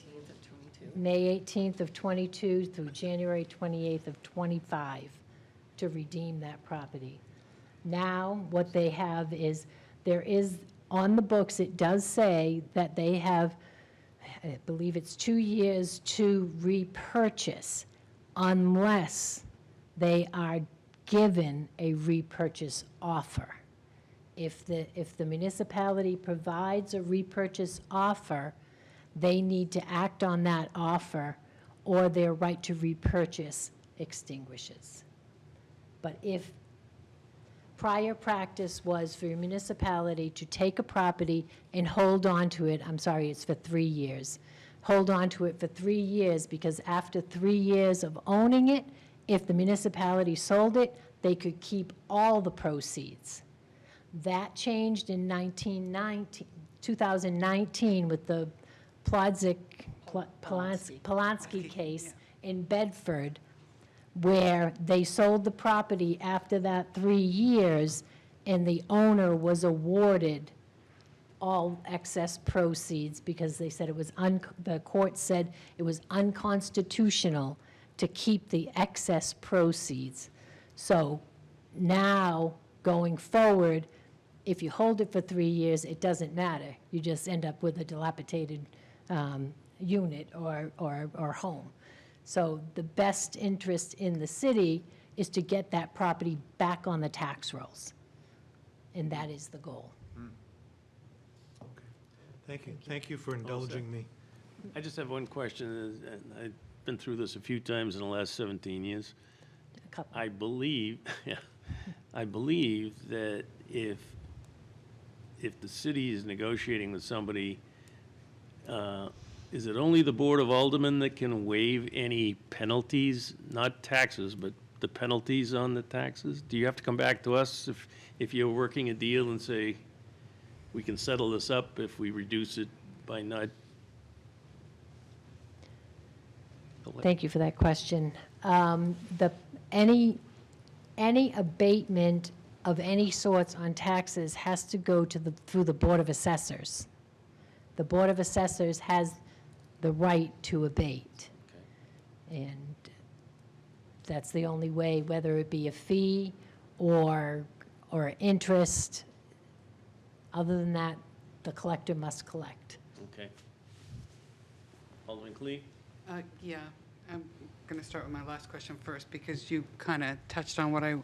[SPEAKER 3] 18th of 22 through January 28th of 25 to redeem that property. Now, what they have is, there is, on the books, it does say that they have, I believe it's 2 years to repurchase unless they are given a repurchase offer. If the municipality provides a repurchase offer, they need to act on that offer, or their right to repurchase extinguishes. But if prior practice was for your municipality to take a property and hold on to it, I'm sorry, it's for 3 years. Hold on to it for 3 years, because after 3 years of owning it, if the municipality sold it, they could keep all the proceeds. That changed in 2019 with the Polanski case in Bedford, where they sold the property after that 3 years, and the owner was awarded all excess proceeds because they said it was, the court said it was unconstitutional to keep the excess proceeds. So now, going forward, if you hold it for 3 years, it doesn't matter. You just end up with a dilapidated unit or home. So the best interest in the city is to get that property back on the tax rolls. And that is the goal.
[SPEAKER 7] Okay. Thank you. Thank you for indulging me.
[SPEAKER 1] I just have one question, and I've been through this a few times in the last 17 years.
[SPEAKER 3] A couple.
[SPEAKER 1] I believe, yeah, I believe that if the city is negotiating with somebody, is it only the Board of Aldermen that can waive any penalties, not taxes, but the penalties on the taxes? Do you have to come back to us if you're working a deal and say, we can settle this up if we reduce it by not?
[SPEAKER 3] Thank you for that question. Any abatement of any sorts on taxes has to go through the Board of Assessors. The Board of Assessors has the right to abate. And That's the only way, whether it be a fee or interest. Other than that, the collector must collect.
[SPEAKER 1] Okay. Alderman Clee?
[SPEAKER 2] Yeah, I'm going to start with my last question first, because you kind of touched on what I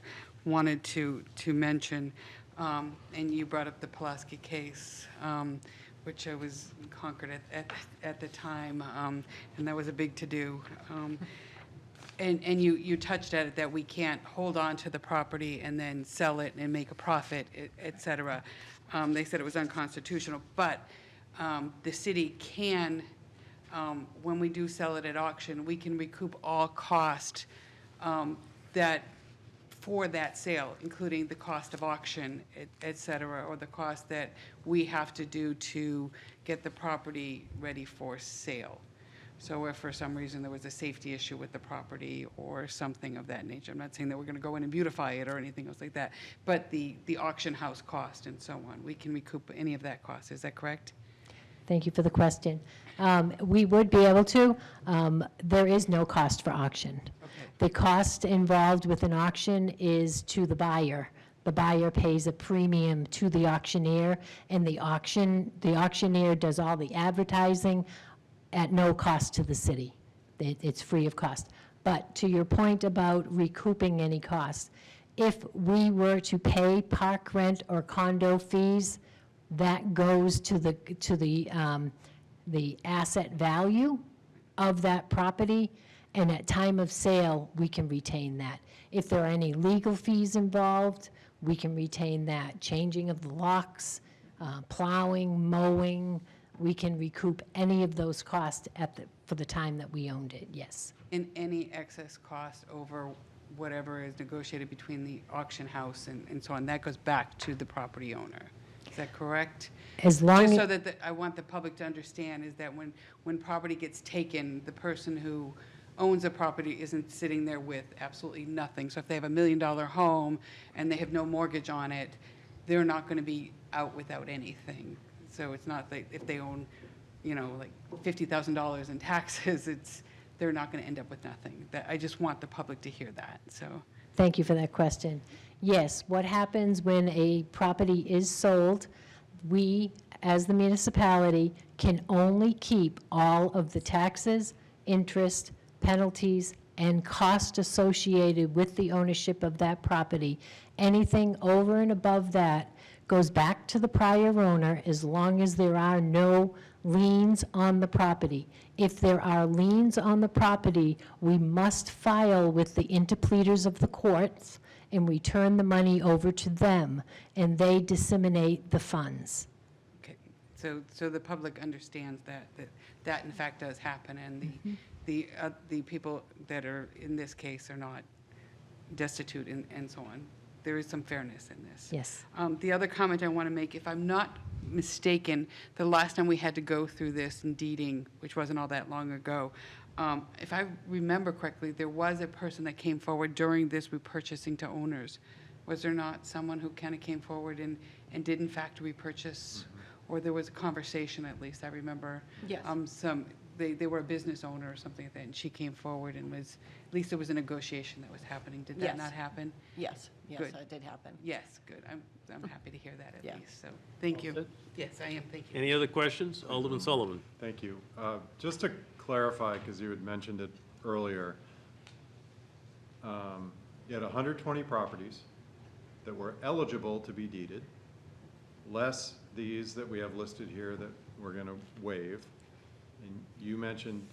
[SPEAKER 2] wanted to mention, and you brought up the Pulaski case, which I was in Concord at the time, and that was a big to-do. And you touched at it, that we can't hold on to the property and then sell it and make a profit, et cetera. They said it was unconstitutional, but the city can, when we do sell it at auction, we can recoup all cost that, for that sale, including the cost of auction, et cetera, or the cost that we have to do to get the property ready for sale. So if for some reason there was a safety issue with the property or something of that nature, I'm not saying that we're going to go in and beautify it or anything else like that, but the auction house cost and so on, we can recoup any of that cost. Is that correct?
[SPEAKER 3] Thank you for the question. We would be able to. There is no cost for auction.
[SPEAKER 2] Okay.
[SPEAKER 3] The cost involved with an auction is to the buyer. The buyer pays a premium to the auctioneer, and the auctioneer does all the advertising at no cost to the city. It's free of cost. But to your point about recouping any costs, if we were to pay park rent or condo fees, that goes to the asset value of that property, and at time of sale, we can retain that. If there are any legal fees involved, we can retain that. Changing of the locks, plowing, mowing, we can recoup any of those costs for the time that we owned it, yes.
[SPEAKER 2] And any excess cost over whatever is negotiated between the auction house and so on, that goes back to the property owner. Is that correct?
[SPEAKER 3] As long
[SPEAKER 2] Just
[SPEAKER 3] as.
[SPEAKER 2] so that I want the public to understand is that when property gets taken, the person who owns a property isn't sitting there with absolutely nothing. So if they have $1 million home and they have no mortgage on it, they're not going to be out without anything. So it's not like if they own, like $50,000 in taxes, they're not going to end up with nothing. I just want the public to hear that, so.
[SPEAKER 3] Thank you for that question. Yes, what happens when a property is sold, we, as the municipality, can only keep all of the taxes, interest, penalties, and cost associated with the ownership of that property. Anything over and above that goes back to the prior owner as long as there are no liens on the property. If there are liens on the property, we must file with the interpleters of the courts and return the money over to them, and they disseminate the funds.
[SPEAKER 2] Okay, so the public understands that in fact does happen, and the people that are in this case are not destitute and so on. There is some fairness in this.
[SPEAKER 3] Yes.
[SPEAKER 2] The other comment I want to make, if I'm not mistaken, the last time we had to go through this in deeding, which wasn't all that long ago, if I remember correctly, there was a person that came forward during this repurchasing to owners. Was there not someone who kind of came forward and did in fact repurchase? Or there was a conversation, at least, I remember.
[SPEAKER 5] Yes.
[SPEAKER 2] They were a business owner or something like that, and she came forward and at least there was a negotiation that was happening. Did that
[SPEAKER 5] Yes.
[SPEAKER 2] not happen?
[SPEAKER 5] Yes, yes,
[SPEAKER 2] Good.
[SPEAKER 5] that did happen.
[SPEAKER 2] Yes, good. I'm happy to hear that
[SPEAKER 5] Yeah.
[SPEAKER 2] at least, so, thank you.
[SPEAKER 1] set?
[SPEAKER 2] Yes, I am, thank you.
[SPEAKER 1] Any other questions? Alderman Sullivan?
[SPEAKER 4] Thank you. Just to clarify, because you had mentioned it earlier, you had 120 properties that were eligible to be deeded, less these that we have listed here that we're going to waive. And you mentioned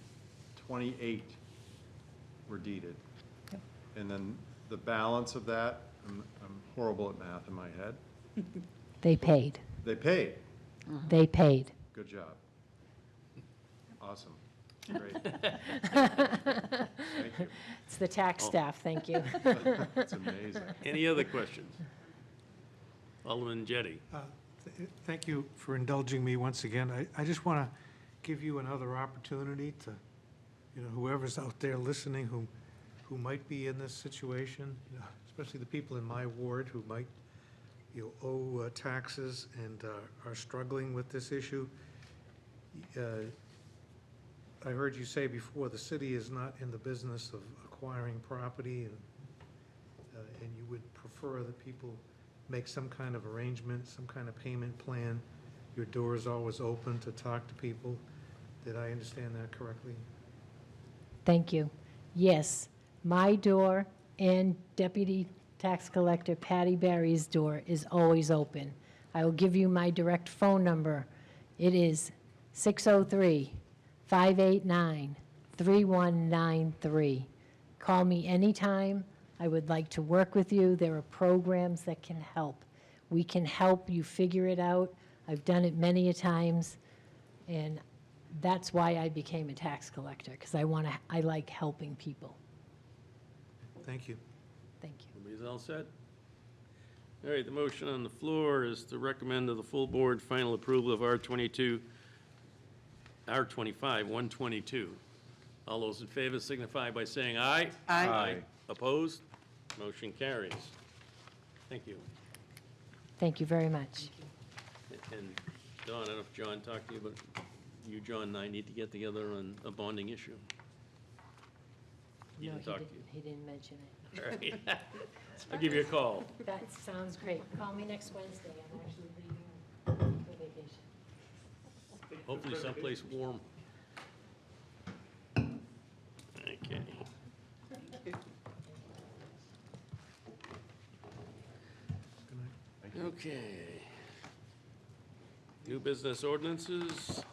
[SPEAKER 4] 28 were deeded.
[SPEAKER 3] Yep.
[SPEAKER 4] And then the balance of that, I'm horrible at math in my head,
[SPEAKER 3] They paid.
[SPEAKER 4] they paid.
[SPEAKER 3] They paid.
[SPEAKER 4] Good job. Awesome. Great. Thank you.
[SPEAKER 3] It's the tax staff, thank you.
[SPEAKER 4] It's amazing.
[SPEAKER 1] Any other questions? Alderman Jettie?
[SPEAKER 7] Thank you for indulging me once again. I just want to give you another opportunity to, whoever's out there listening who might be in this situation, especially the people in my ward who might, owe taxes and are struggling with this issue. I heard you say before, the city is not in the business of acquiring property, and you would prefer that people make some kind of arrangement, some kind of payment plan. Your door is always open to talk to people. Did I understand that correctly?
[SPEAKER 3] Thank you. Yes, my door and Deputy Tax Collector Patty Barry's door is always open. I will give you my direct phone number. It is 603-589-3193. Call me anytime. I would like to work with you. There are programs that can help. We can help you figure it out. I've done it many a times, and that's why I became a tax collector, because I like helping people.
[SPEAKER 7] Thank you.
[SPEAKER 3] Thank you.
[SPEAKER 1] Everybody's all set? All right, the motion on the floor is to recommend to the full board final approval of R25, 122. All those in favor signify by saying aye.
[SPEAKER 2] Aye.
[SPEAKER 1] Opposed? Motion carries. Thank you.
[SPEAKER 3] Thank you very much.
[SPEAKER 1] And Don, I don't know if John talked to you, but you, John, and I need to get together on a bonding issue. He
[SPEAKER 3] No,
[SPEAKER 1] didn't talk to you.
[SPEAKER 3] He didn't mention it.
[SPEAKER 1] All right. I'll give you a call.
[SPEAKER 3] That sounds great. Call me next Wednesday. I'm actually leaving for vacation.
[SPEAKER 1] Hopefully someplace warm. Okay. Okay. New business ordinances.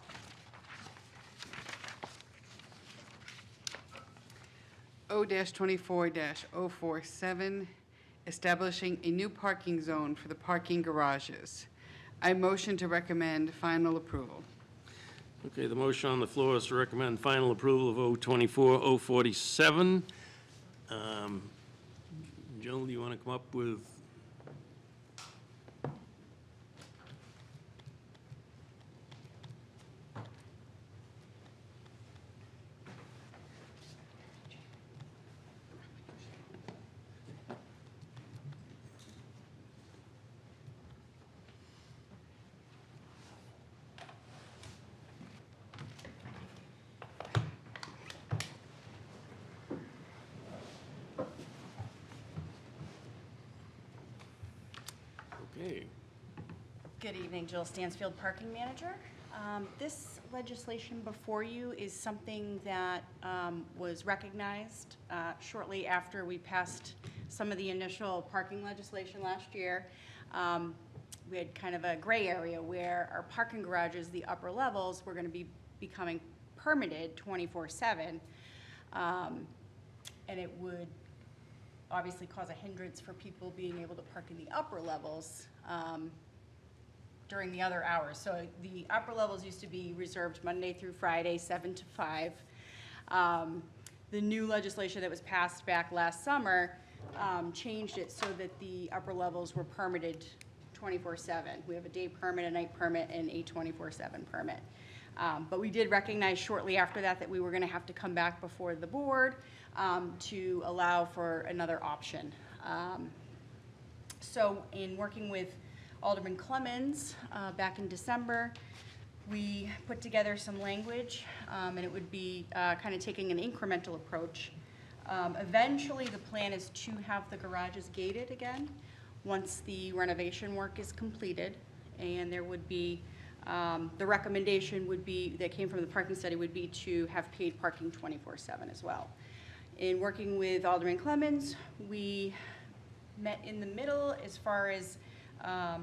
[SPEAKER 2] O-24-047, establishing a new parking zone for the parking garages. I motion to recommend final approval.
[SPEAKER 1] Okay, the motion on the floor is to recommend final approval of O-24-047. Jill, do you want to come up with? Okay.
[SPEAKER 8] Good evening, Jill Stansfield, Parking Manager. This legislation before you is something that was recognized shortly after we passed some of the initial parking legislation last year. We had kind of a gray area where our parking garages, the upper levels, were going to be becoming permitted 24/7. And it would obviously cause a hindrance for people being able to park in the upper levels during the other hours. So the upper levels used to be reserved Monday through Friday, 7 to 5. The new legislation that was passed back last summer changed it so that the upper levels were permitted 24/7. We have a day permit, a night permit, and a 24/7 permit. But we did recognize shortly after that we were going to have to come back before the board to allow for another option. So in working with Alderman Clemens back in December, we put together some language, and it would be kind of taking an incremental approach. Eventually, the plan is to have the garages gated again once the renovation work is completed, and there would be the recommendation would be, that came from the parking study, would be to have paid parking 24/7 as well. In working with Alderman Clemens, we met in the middle as far as a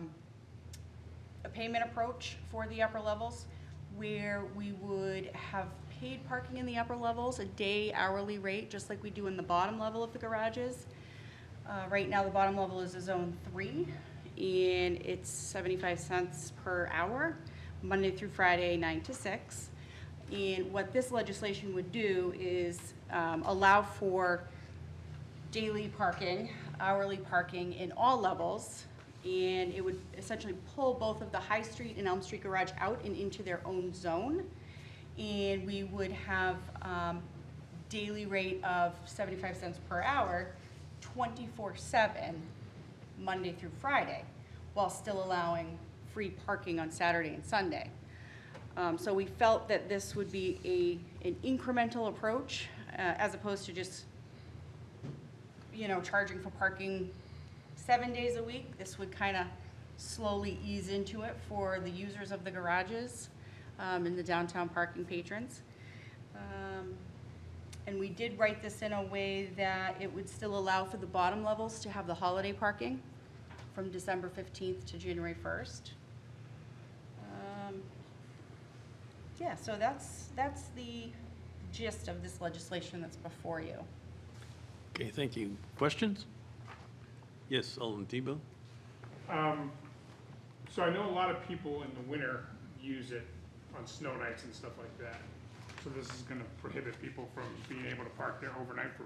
[SPEAKER 8] payment approach for the upper levels, where we would have paid parking in the upper levels, a day hourly rate, just like we do in the bottom level of the garages. Right now, the bottom level is a zone 3, and it's 75 cents per hour, Monday through Friday, 9 to 6. And what this legislation would do is allow for daily parking, hourly parking in all levels, and it would essentially pull both of the High Street and Elm Street garage out and into their own zone. And we would have daily rate of 75 cents per hour, 24/7, Monday through Friday, while still allowing free parking on Saturday and Sunday. So we felt that this would be an incremental approach, as opposed to just, charging for parking 7 days a week. This would kind of slowly ease into it for the users of the garages and the downtown parking patrons. And we did write this in a way that it would still allow for the bottom levels to have the holiday parking from December 15th to January 1st. Yeah, so that's the gist of this legislation that's before you.
[SPEAKER 1] Okay, thank you. Questions? Yes, Alderman Tebow?
[SPEAKER 6] So I know a lot of people in the winter use it on snow nights and stuff like that. So this is gonna prohibit people from being able to park there overnight for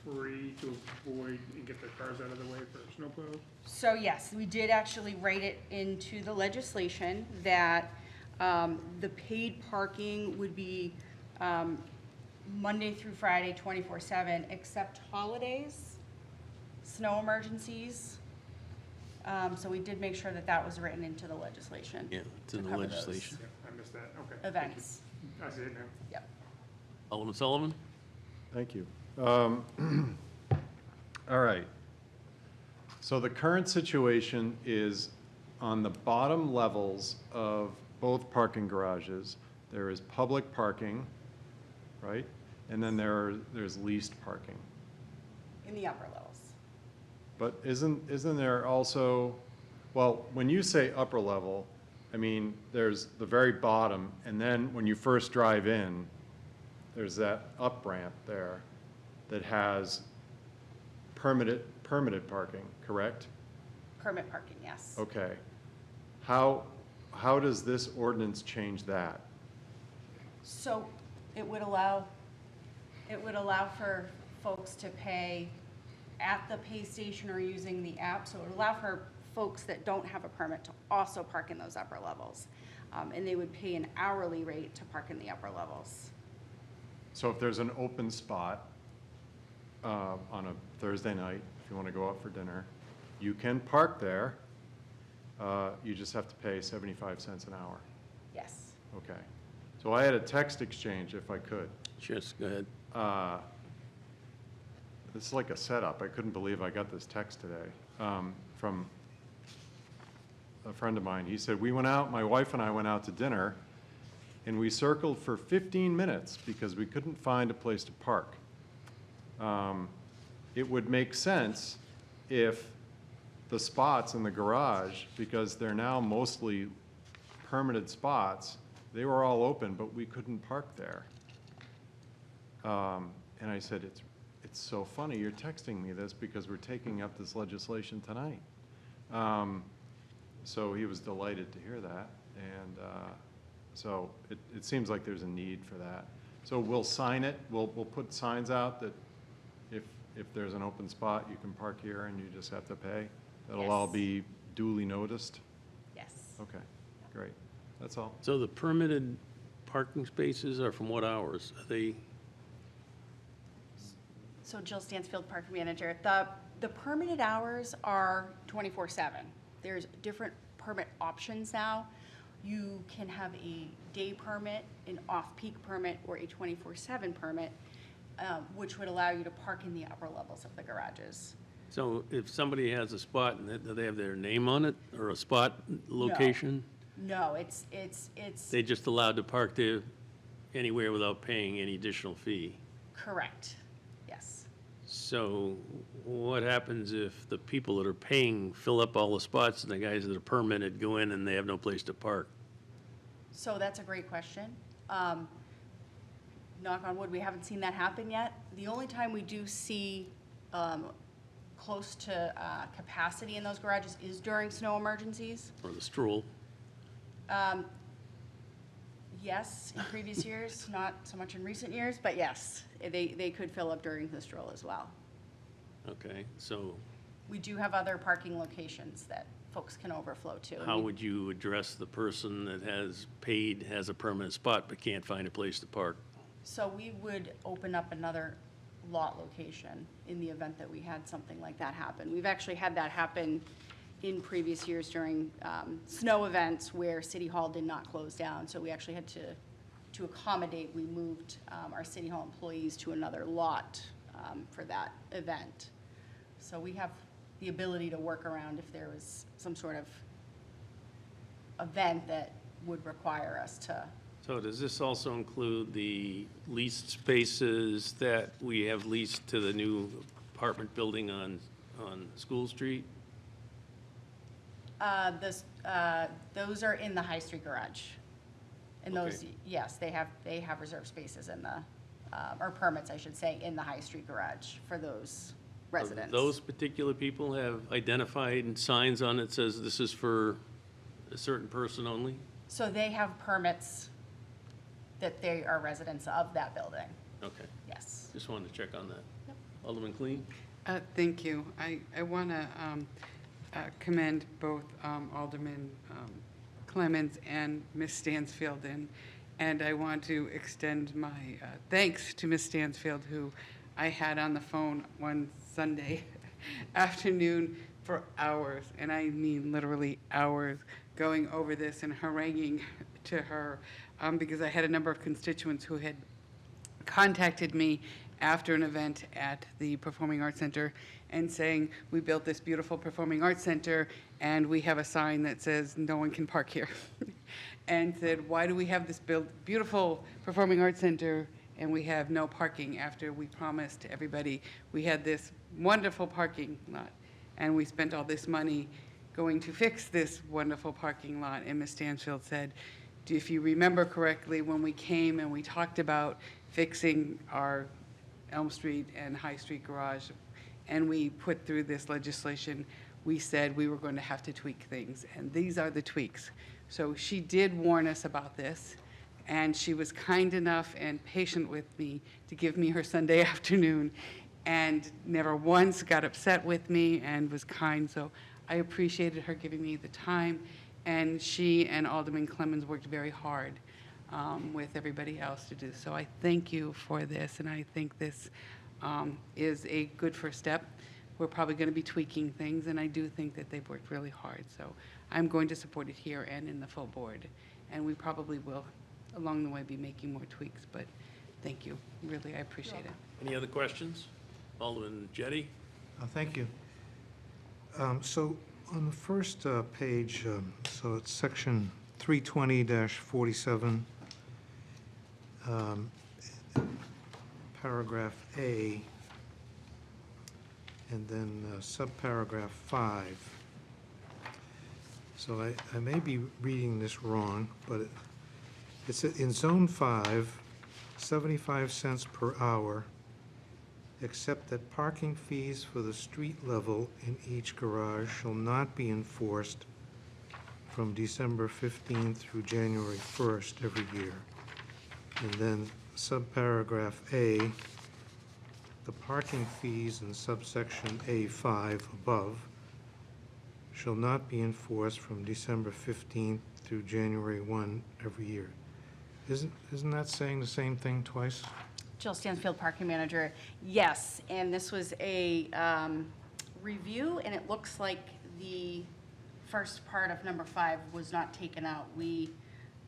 [SPEAKER 6] free to avoid and get their cars out of the way for snowplows?
[SPEAKER 8] So yes, we did actually write it into the legislation that the paid parking would be Monday through Friday, 24/7, except holidays, snow emergencies. So we did make sure that that was written into the legislation.
[SPEAKER 1] Yeah, it's in
[SPEAKER 8] to
[SPEAKER 1] the
[SPEAKER 8] cover those
[SPEAKER 1] legislation.
[SPEAKER 6] Yeah, I missed that, okay. thank you.
[SPEAKER 8] Events,
[SPEAKER 6] I see it now.
[SPEAKER 8] yep.
[SPEAKER 1] Alderman Sullivan?
[SPEAKER 4] Thank you. All right. So the current situation is on the bottom levels of both parking garages, there is public parking, right? And then there's leased parking.
[SPEAKER 8] In the upper levels.
[SPEAKER 4] But isn't there also, well, when you say upper level, I mean, there's the very bottom, and then when you first drive in, there's that up ramp there that has permitted parking, correct?
[SPEAKER 8] Permit parking, yes.
[SPEAKER 4] Okay. How does this ordinance change that?
[SPEAKER 8] So it would allow for folks to pay at the pay station or using the app. So it would allow for folks that don't have a permit to also park in those upper levels. And they would pay an hourly rate to park in the upper levels.
[SPEAKER 4] So if there's an open spot on a Thursday night, if you want to go out for dinner, you can park there. You just have to pay 75 cents an hour.
[SPEAKER 8] Yes.
[SPEAKER 4] Okay. So I had a text exchange, if I could.
[SPEAKER 1] Yes, go ahead.
[SPEAKER 4] This is like a setup. I couldn't believe I got this text today from a friend of mine. He said, we went out, my wife and I went out to dinner, and we circled for 15 minutes because we couldn't find a place to park. It would make sense if the spots in the garage, because they're now mostly permitted spots, they were all open, but we couldn't park there. And I said, it's so funny you're texting me this because we're taking up this legislation tonight. So he was delighted to hear that. And so it seems like there's a need for that. So we'll sign it, we'll put signs out that if there's an open spot, you can park here and you just have to pay. That'll all
[SPEAKER 8] Yes.
[SPEAKER 4] be duly noticed?
[SPEAKER 8] Yes.
[SPEAKER 4] Okay, great. That's all.
[SPEAKER 1] So the permitted parking spaces are from what hours? Are they,
[SPEAKER 8] So Jill Stansfield, park manager. The permitted hours are 24/7. There's different permit options now. You can have a day permit, an off-peak permit, or a 24/7 permit, which would allow you to park in the upper levels of the garages.
[SPEAKER 1] so if somebody has a spot, and do they have their name on it, or a spot location?
[SPEAKER 8] No, it's
[SPEAKER 1] They just allowed to park there anywhere without paying any additional fee?
[SPEAKER 8] correct. Yes.
[SPEAKER 1] So what happens if the people that are paying fill up all the spots and the guys that are permitted go in and they have no place to park?
[SPEAKER 8] So that's a great question. Knock on wood, we haven't seen that happen yet. The only time we do see close to capacity in those garages is during snow emergencies.
[SPEAKER 1] Or the stroll?
[SPEAKER 8] Yes, in previous years, not so much in recent years, but yes, they could fill up during the stroll as well.
[SPEAKER 1] Okay, so
[SPEAKER 8] We do have other parking locations that folks can overflow to.
[SPEAKER 1] how would you address the person that has paid, has a permanent spot, but can't find a place to park?
[SPEAKER 8] So we would open up another lot location in the event that we had something like that happen. We've actually had that happen in previous years during snow events where City Hall did not close down, so we actually had to to accommodate, we moved our City Hall employees to another lot for that event. So we have the ability to work around if there was some sort of event that would require us to.
[SPEAKER 1] So does this also include the leased spaces that we have leased to the new apartment building on School Street?
[SPEAKER 8] Those are in the High Street garage. And those,
[SPEAKER 1] Okay.
[SPEAKER 8] yes, they have reserved spaces in the, or permits, I should say, in the High Street garage for those residents.
[SPEAKER 1] Those particular people have identified signs on it says this is for a certain person only?
[SPEAKER 8] So they have permits that they are residents of that building,
[SPEAKER 1] Okay,
[SPEAKER 8] yes.
[SPEAKER 1] just wanted to check on that. Alderman Cleen?
[SPEAKER 2] Thank you. I want to commend both Alderman Clemens and Ms. Stansfield, and I want to extend my thanks to Ms. Stansfield, who I had on the phone one Sunday afternoon for hours, and I mean literally hours, going over this and haranguing to her, because I had a number of constituents who had contacted me after an event at the Performing Arts Center and saying, we built this beautiful Performing Arts Center and we have a sign that says no one can park here. And said, why do we have this beautiful Performing Arts Center and we have no parking after we promised everybody we had this wonderful parking lot? And we spent all this money going to fix this wonderful parking lot. And Ms. Stansfield said, if you remember correctly, when we came and we talked about fixing our Elm Street and High Street garage, and we put through this legislation, we said we were going to have to tweak things, and these are the tweaks. So she did warn us about this, and she was kind enough and patient with me to give me her Sunday afternoon, and never once got upset with me and was kind, so I appreciated her giving me the time, and she and Alderman Clemens worked very hard with everybody else to do. So I thank you for this, and I think this is a good first step. We're probably going to be tweaking things, and I do think that they've worked really hard. So I'm going to support it here and in the full board. And we probably will, along the way, be making more tweaks, but thank you. Really, I appreciate it.
[SPEAKER 1] Any other questions? Alderman Jettie?
[SPEAKER 7] Thank you. So on the first page, so it's section 320-47, paragraph A, and then subparagraph 5. So I may be reading this wrong, but it's in Zone 5, 75 cents per hour, except that parking fees for the street level in each garage shall not be enforced from December 15th through January 1st every year. And then subparagraph A, the parking fees in subsection A5 above shall not be enforced from December 15th through January 1 every year. Isn't that saying the same thing twice?
[SPEAKER 8] Jill Stansfield, Parking Manager. Yes, and this was a review, and it looks like the first part of number 5 was not taken out. We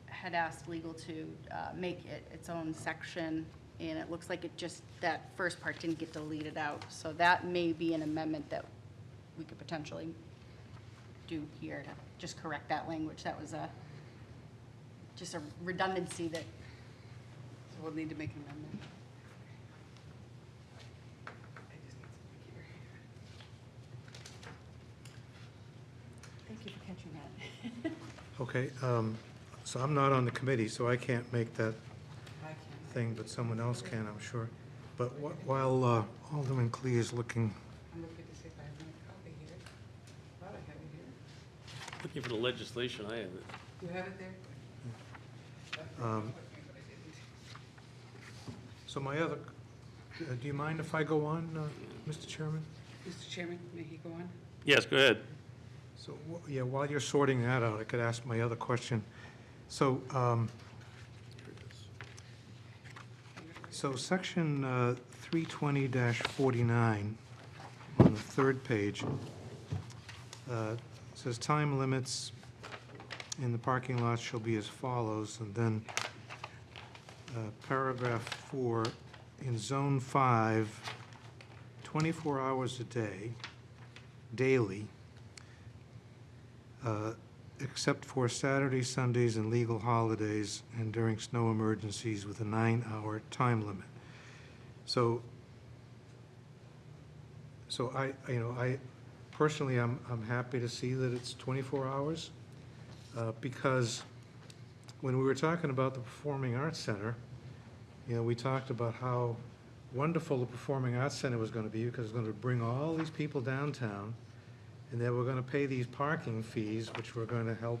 [SPEAKER 8] had asked legal to make it its own section, and it looks like it just, that first part didn't get deleted out. So that may be an amendment that we could potentially do here to just correct that language. That was just a redundancy that.
[SPEAKER 2] So we'll need to make an amendment. I just need something here.
[SPEAKER 8] Thank you for catching that.
[SPEAKER 7] Okay, so I'm not on the committee, so I can't make that
[SPEAKER 2] I can.
[SPEAKER 7] thing, but someone else can, I'm sure. But while Alderman Clee is looking,
[SPEAKER 2] I'm looking to see if I have my copy here. Thought I had it here.
[SPEAKER 1] Looking for the legislation, I have it.
[SPEAKER 2] You have it there?
[SPEAKER 7] so my other, do you mind if I go on, Mr. Chairman?
[SPEAKER 2] Mr. Chairman, may he go on?
[SPEAKER 1] Yes, go ahead.
[SPEAKER 7] So, yeah, while you're sorting that out, I could ask my other question. So, section 320-49 on the third page says time limits in the parking lot shall be as follows, and then paragraph 4, in Zone 5, 24 hours a day, daily, except for Saturdays, Sundays, and legal holidays, and during snow emergencies with a 9-hour time limit. So I personally, I'm happy to see that it's 24 hours, because when we were talking about the Performing Arts Center, we talked about how wonderful the Performing Arts Center was going to be, because it's going to bring all these people downtown, and they were going to pay these parking fees, which were going to help,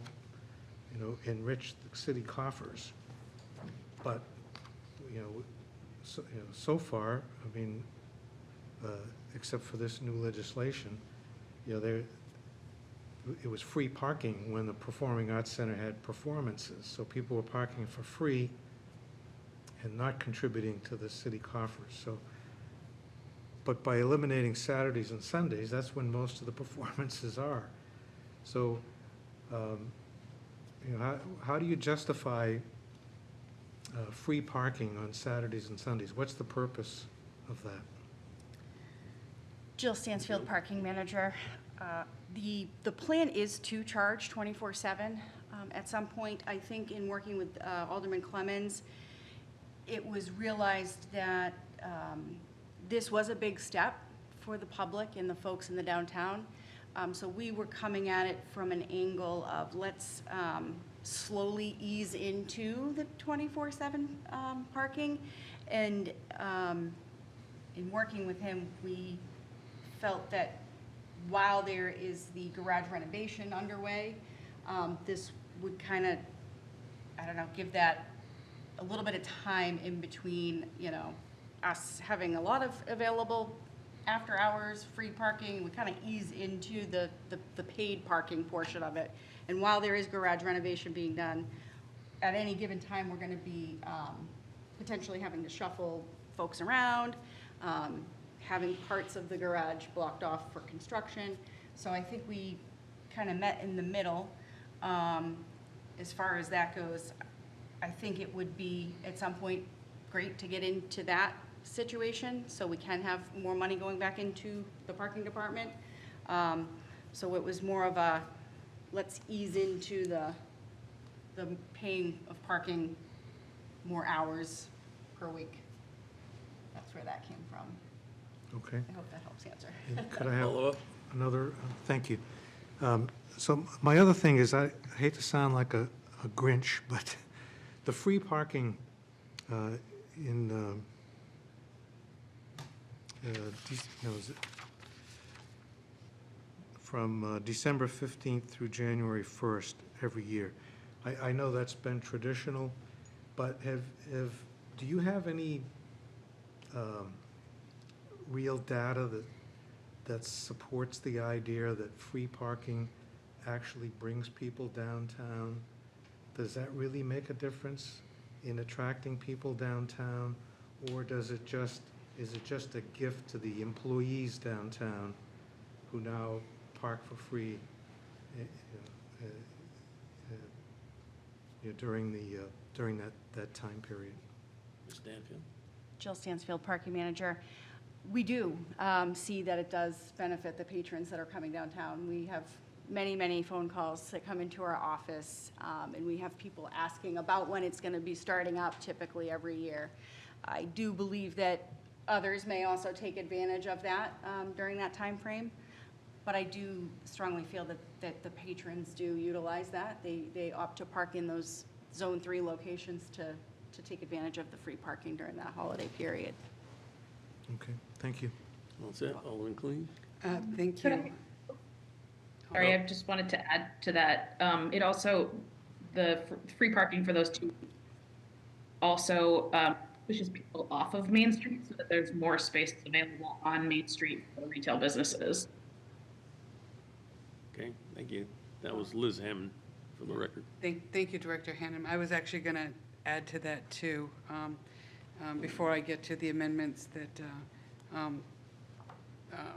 [SPEAKER 7] enrich the city coffers. But, so far, I mean, except for this new legislation, it was free parking when the Performing Arts Center had performances. So people were parking for free and not contributing to the city coffers. So, but by eliminating Saturdays and Sundays, that's when most of the performances are. So, how do you justify free parking on Saturdays and Sundays? What's the purpose of that?
[SPEAKER 8] Jill Stansfield, Parking Manager. The plan is to charge 24/7. At some point, I think in working with Alderman Clemmons, it was realized that this was a big step for the public and the folks in the downtown. So we were coming at it from an angle of let's slowly ease into the 24/7 parking. And in working with him, we felt that while there is the garage renovation underway, this would kind of, I don't know, give that a little bit of time in between, us having a lot of available after hours, free parking. We kind of ease into the paid parking portion of it. And while there is garage renovation being done, at any given time, we're going to be potentially having to shuffle folks around, having parts of the garage blocked off for construction. So I think we kind of met in the middle. As far as that goes, I think it would be at some point great to get into that situation so we can have more money going back into the parking department. So it was more of a, let's ease into the paying of parking more hours per week. That's where that came from.
[SPEAKER 7] Okay.
[SPEAKER 8] I hope that helps answer.
[SPEAKER 7] Could I have
[SPEAKER 1] Follow up?
[SPEAKER 7] another? Thank you. So my other thing is, I hate to sound like a Grinch, but the free parking from December 15th through January 1st every year. I know that's been traditional, but do you have any real data that supports the idea that free parking actually brings people downtown? Does that really make a difference in attracting people downtown? Or is it just a gift to the employees downtown who now park for free during that time period?
[SPEAKER 1] Ms. Stanfield?
[SPEAKER 8] Jill Stansfield, Parking Manager. We do see that it does benefit the patrons that are coming downtown. We have many, many phone calls that come into our office, and we have people asking about when it's going to be starting up, typically every year. I do believe that others may also take advantage of that during that time frame, but I do strongly feel that the patrons do utilize that. They opt to park in those Zone 3 locations to take advantage of the free parking during that holiday period.
[SPEAKER 7] Okay, thank you.
[SPEAKER 1] All set, Alderman Cleen?
[SPEAKER 2] Thank
[SPEAKER 9] Could
[SPEAKER 2] you.
[SPEAKER 9] Sorry, I just wanted to add to that. It also, the free parking for those two also pushes people off of Main Street so that there's more space available on Main Street for retail businesses.
[SPEAKER 1] Okay, thank you. That was Liz Hammond, for the record.
[SPEAKER 2] Thank you, Director Hannum. I was actually going to add to that, too, before I get to the amendments that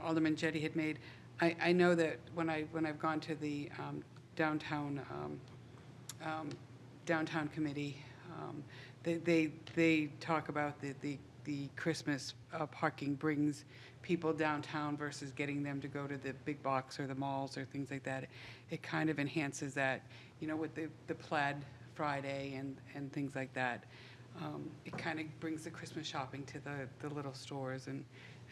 [SPEAKER 2] Alderman Jettie had made. I know that when I've gone to the downtown committee, they talk about the Christmas parking brings people downtown versus getting them to go to the big box or the malls or things like that. It kind of enhances that, with the Plaid Friday and things like that. It kind of brings the Christmas shopping to the little stores and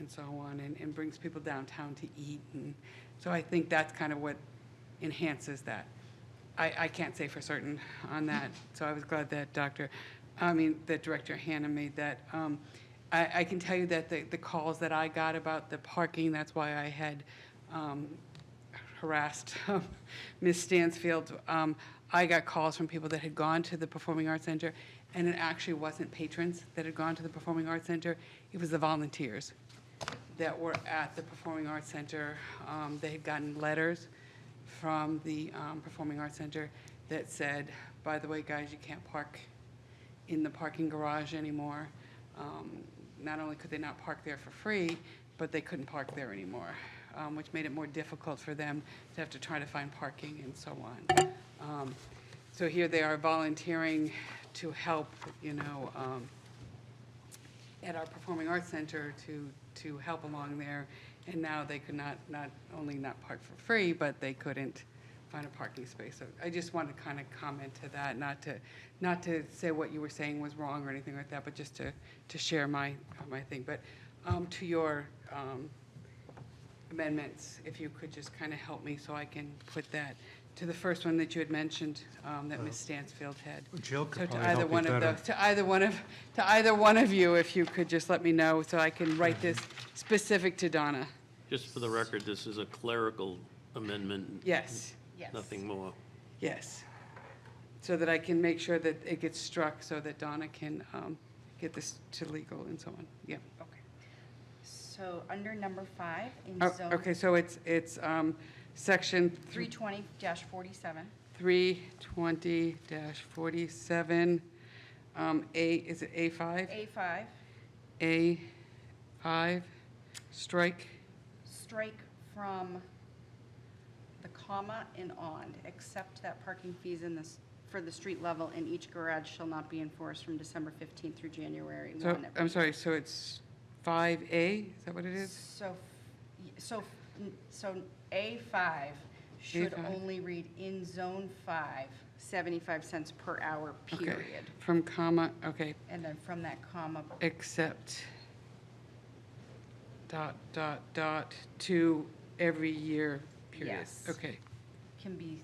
[SPEAKER 2] so on, and brings people downtown to eat. And so I think that's kind of what enhances that. I can't say for certain on that, so I was glad that that Director Hannah made that. I can tell you that the calls that I got about the parking, that's why I had harassed Ms. Stansfield. I got calls from people that had gone to the Performing Arts Center, and it actually wasn't patrons that had gone to the Performing Arts Center. It was the volunteers that were at the Performing Arts Center. They had gotten letters from the Performing Arts Center that said, by the way, guys, you can't park in the parking garage anymore. Not only could they not park there for free, but they couldn't park there anymore, which made it more difficult for them to have to try to find parking and so on. So here they are volunteering to help, at our Performing Arts Center to help along there. And now they could not only not park for free, but they couldn't find a parking space. So I just wanted to kind of comment to that, not to say what you were saying was wrong or anything like that, but just to share my thing. But to your amendments, if you could just kind of help me so I can put that to the first one that you had mentioned, that Ms. Stansfield had.
[SPEAKER 7] Jill could
[SPEAKER 2] So
[SPEAKER 7] probably help you better.
[SPEAKER 2] to either one of you, if you could just let me know so I can write this specific to Donna.
[SPEAKER 1] Just for the record, this is a clerical amendment.
[SPEAKER 2] Yes,
[SPEAKER 8] Yes.
[SPEAKER 1] Nothing more.
[SPEAKER 2] yes. So that I can make sure that it gets struck so that Donna can get this to legal and so on. Yeah.
[SPEAKER 8] Okay. So under number 5 in
[SPEAKER 2] Oh,
[SPEAKER 8] zone
[SPEAKER 2] okay, so it's section
[SPEAKER 8] 320-47,
[SPEAKER 2] 320-47, is it A5?
[SPEAKER 8] A5,
[SPEAKER 2] A5, strike,
[SPEAKER 8] strike from the comma and on, except that parking fees for the street level in each garage shall not be enforced from December 15th through January 1.
[SPEAKER 2] so,
[SPEAKER 8] every
[SPEAKER 2] I'm sorry, so it's 5A, is that what it is?
[SPEAKER 8] So A5 should
[SPEAKER 2] A5.
[SPEAKER 8] only read in zone 5, 75 cents per hour,
[SPEAKER 2] Okay,
[SPEAKER 8] period.
[SPEAKER 2] from comma, okay,
[SPEAKER 8] And then from that comma,
[SPEAKER 2] except, to every year, period.
[SPEAKER 8] Yes.
[SPEAKER 2] Okay,
[SPEAKER 8] can be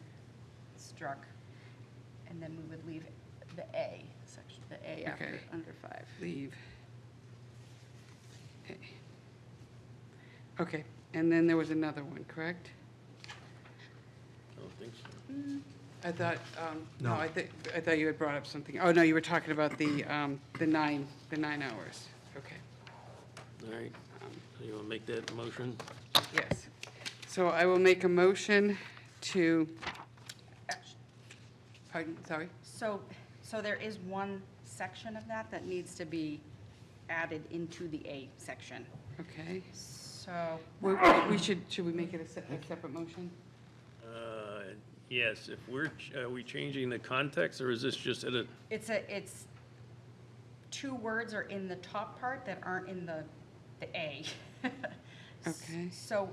[SPEAKER 8] struck. And then we would leave the A section, the A after,
[SPEAKER 2] Okay.
[SPEAKER 8] under 5.
[SPEAKER 2] leave. A. Okay, and then there was another one, correct?
[SPEAKER 1] I don't think so.
[SPEAKER 2] I thought, no,
[SPEAKER 7] No.
[SPEAKER 2] I thought you had brought up something. Oh, no, you were talking about the 9 hours. Okay,
[SPEAKER 1] All right. So you want to make that motion?
[SPEAKER 2] yes. So I will make a motion to, pardon, sorry?
[SPEAKER 8] So there is one section of that needs to be added into the A section.
[SPEAKER 2] Okay.
[SPEAKER 8] So,
[SPEAKER 2] Should we make it a separate motion?
[SPEAKER 1] Yes, if are we changing the context, or is this just at a,
[SPEAKER 8] it's 2 words are in the top part that aren't in the A.
[SPEAKER 2] Okay.
[SPEAKER 8] So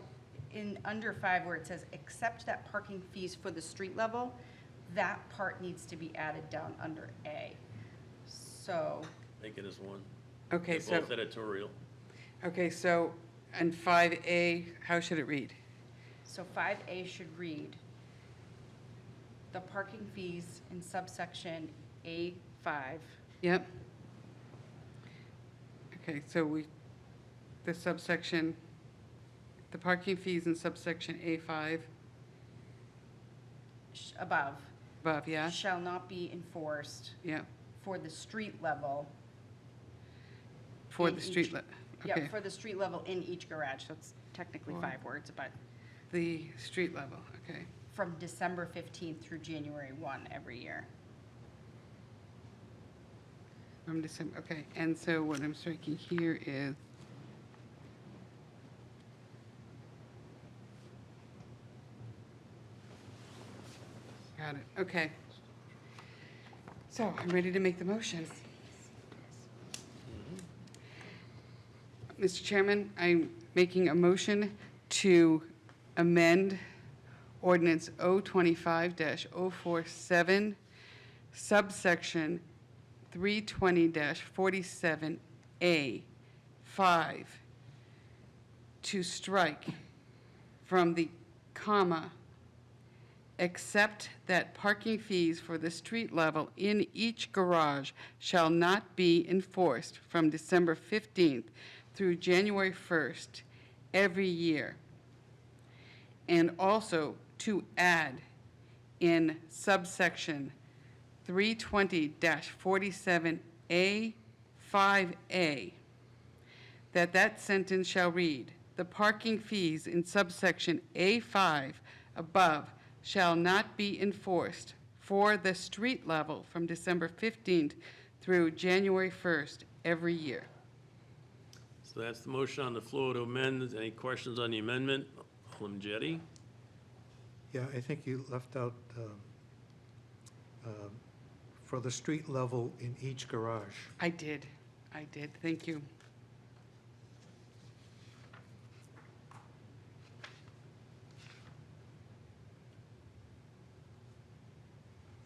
[SPEAKER 8] in under 5 where it says, except that parking fees for the street level, that part needs to be added down under A. So,
[SPEAKER 1] make it as one?
[SPEAKER 2] Okay,
[SPEAKER 1] They're
[SPEAKER 2] so,
[SPEAKER 1] both editorial.
[SPEAKER 2] okay, so, and 5A, how should it read?
[SPEAKER 8] so 5A should read, the parking fees in subsection A5
[SPEAKER 2] Yep. Okay, so the subsection, the parking fees in subsection A5
[SPEAKER 8] above
[SPEAKER 2] above, yeah?
[SPEAKER 8] shall not be enforced
[SPEAKER 2] Yeah,
[SPEAKER 8] for the street level.
[SPEAKER 2] for
[SPEAKER 8] in
[SPEAKER 2] the street,
[SPEAKER 8] each-
[SPEAKER 2] okay.
[SPEAKER 8] Yeah, for the street level in each garage, so it's technically
[SPEAKER 2] For-
[SPEAKER 8] 5 words, but
[SPEAKER 2] The street level, okay.
[SPEAKER 8] from December 15th through January 1 every year.
[SPEAKER 2] From December, okay, and so what I'm striking here is, got it, okay. So I'm ready to make the motion. Mr. Chairman, I'm making a motion to amend ordinance 025-047, subsection 320-47A, 5, to strike from the comma, except that parking fees for the street level in each garage shall not be enforced from December 15th through January 1st every year. And also to add in subsection 320-47A, 5A, that sentence shall read, "The parking fees in subsection A5 above shall not be enforced for the street level from December 15th through January 1st every year."
[SPEAKER 1] So that's the motion on the floor to amend. Any questions on the amendment? Alderman Jettie?
[SPEAKER 7] Yeah, I think you left out for the street level in each garage.
[SPEAKER 2] I did, thank you.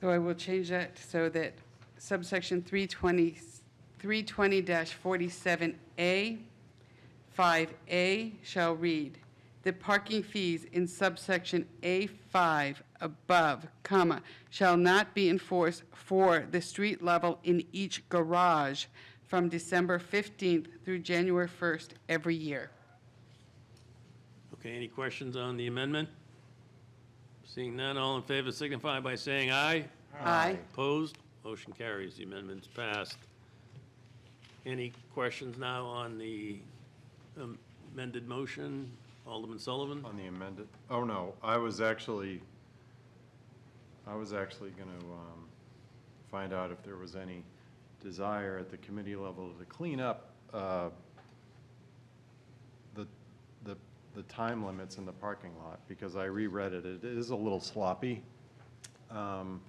[SPEAKER 2] So I will change that so that subsection 320-47A, 5A shall read, "The parking fees in subsection A5 above, comma, shall not be enforced for the street level in each garage from December 15th through January 1st every year."
[SPEAKER 1] Okay, any questions on the amendment? Seeing none, all in favor signify by saying aye.
[SPEAKER 2] Aye.
[SPEAKER 1] Opposed? Motion carries. The amendment's passed. Any questions now on the amended motion? Alderman Sullivan?
[SPEAKER 4] On the amended, oh, no, I was actually going to find out if there was any desire at the committee level to clean up the time limits in the parking lot, because I reread it. It is a little sloppy. Not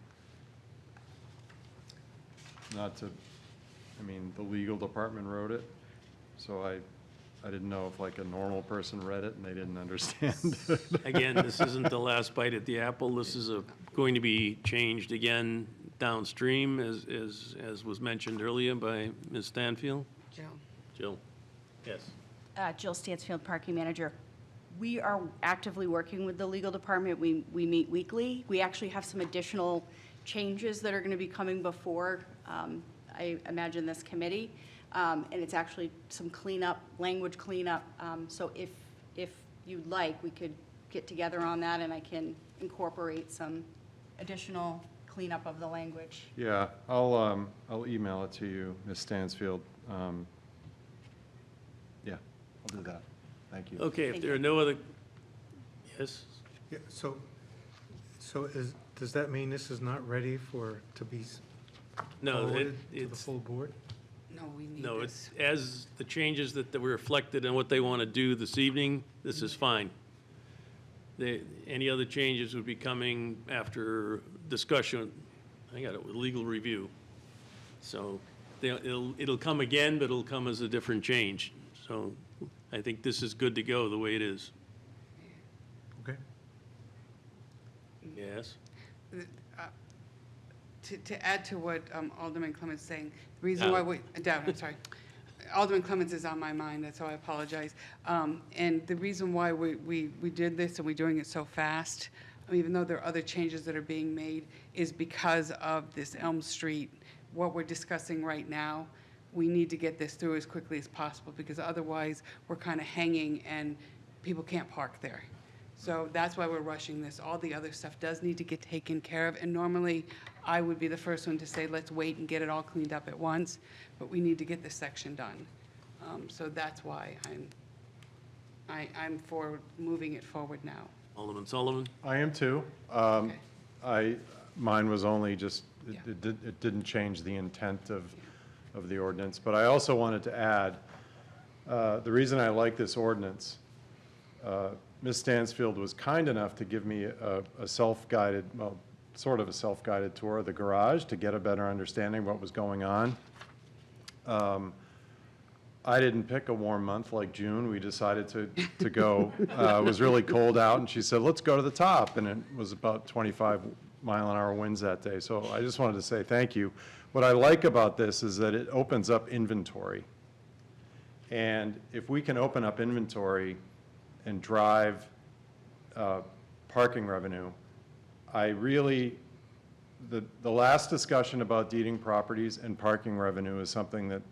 [SPEAKER 4] to, I mean, the legal department wrote it, so I didn't know if like a normal person read it and they didn't understand.
[SPEAKER 1] Again, this isn't the last bite at the apple. This is going to be changed again downstream, as was mentioned earlier by Ms. Stanfield.
[SPEAKER 2] Jill.
[SPEAKER 1] Jill? Yes.
[SPEAKER 8] Jill Stansfield, Parking Manager. We are actively working with the legal department. We meet weekly. We actually have some additional changes that are going to be coming before, I imagine, this committee. And it's actually some cleanup, language cleanup. So if you'd like, we could get together on that, and I can incorporate some additional cleanup of the language.
[SPEAKER 4] Yeah, I'll email it to you, Ms. Stansfield. Yeah, I'll do that. Thank you.
[SPEAKER 1] Okay, if there are no other, yes?
[SPEAKER 7] Yeah, so does that mean this is not ready to be
[SPEAKER 1] No,
[SPEAKER 7] forwarded to the
[SPEAKER 1] it's,
[SPEAKER 7] full board?
[SPEAKER 2] No, we need
[SPEAKER 1] no,
[SPEAKER 2] this.
[SPEAKER 1] it's, as the changes that were reflected in what they want to do this evening, this is fine. Any other changes would be coming after discussion, I got it, with legal review. So it'll come again, but it'll come as a different change. So I think this is good to go the way it is.
[SPEAKER 7] Okay.
[SPEAKER 1] Yes?
[SPEAKER 2] To add to what Alderman Clements is saying, the reason why I'm sorry. Alderman Clements is on my mind, so I apologize. And the reason why we did this and we're doing it so fast, even though there are other changes that are being made, is because of this Elm Street, what we're discussing right now. We need to get this through as quickly as possible, because otherwise we're kind of hanging and people can't park there. So that's why we're rushing this. All the other stuff does need to get taken care of, and normally I would be the first one to say, let's wait and get it all cleaned up at once, but we need to get this section done. So that's why I'm for moving it forward now.
[SPEAKER 1] Alderman Sullivan?
[SPEAKER 4] I am too. Mine was only just, it didn't change the intent of the ordinance. But I also wanted to add, the reason I like this ordinance, Ms. Stansfield was kind enough to give me a self-guided, well, sort of a self-guided tour of the garage to get a better understanding of what was going on. I didn't pick a warm month like June. We decided to go. It was really cold out, and she said, let's go to the top. And it was about 25-mile-an-hour winds that day. So I just wanted to say thank you. What I like about this is that it opens up inventory. And if we can open up inventory and drive parking revenue, I really, the last discussion about deeding properties and parking revenue is something that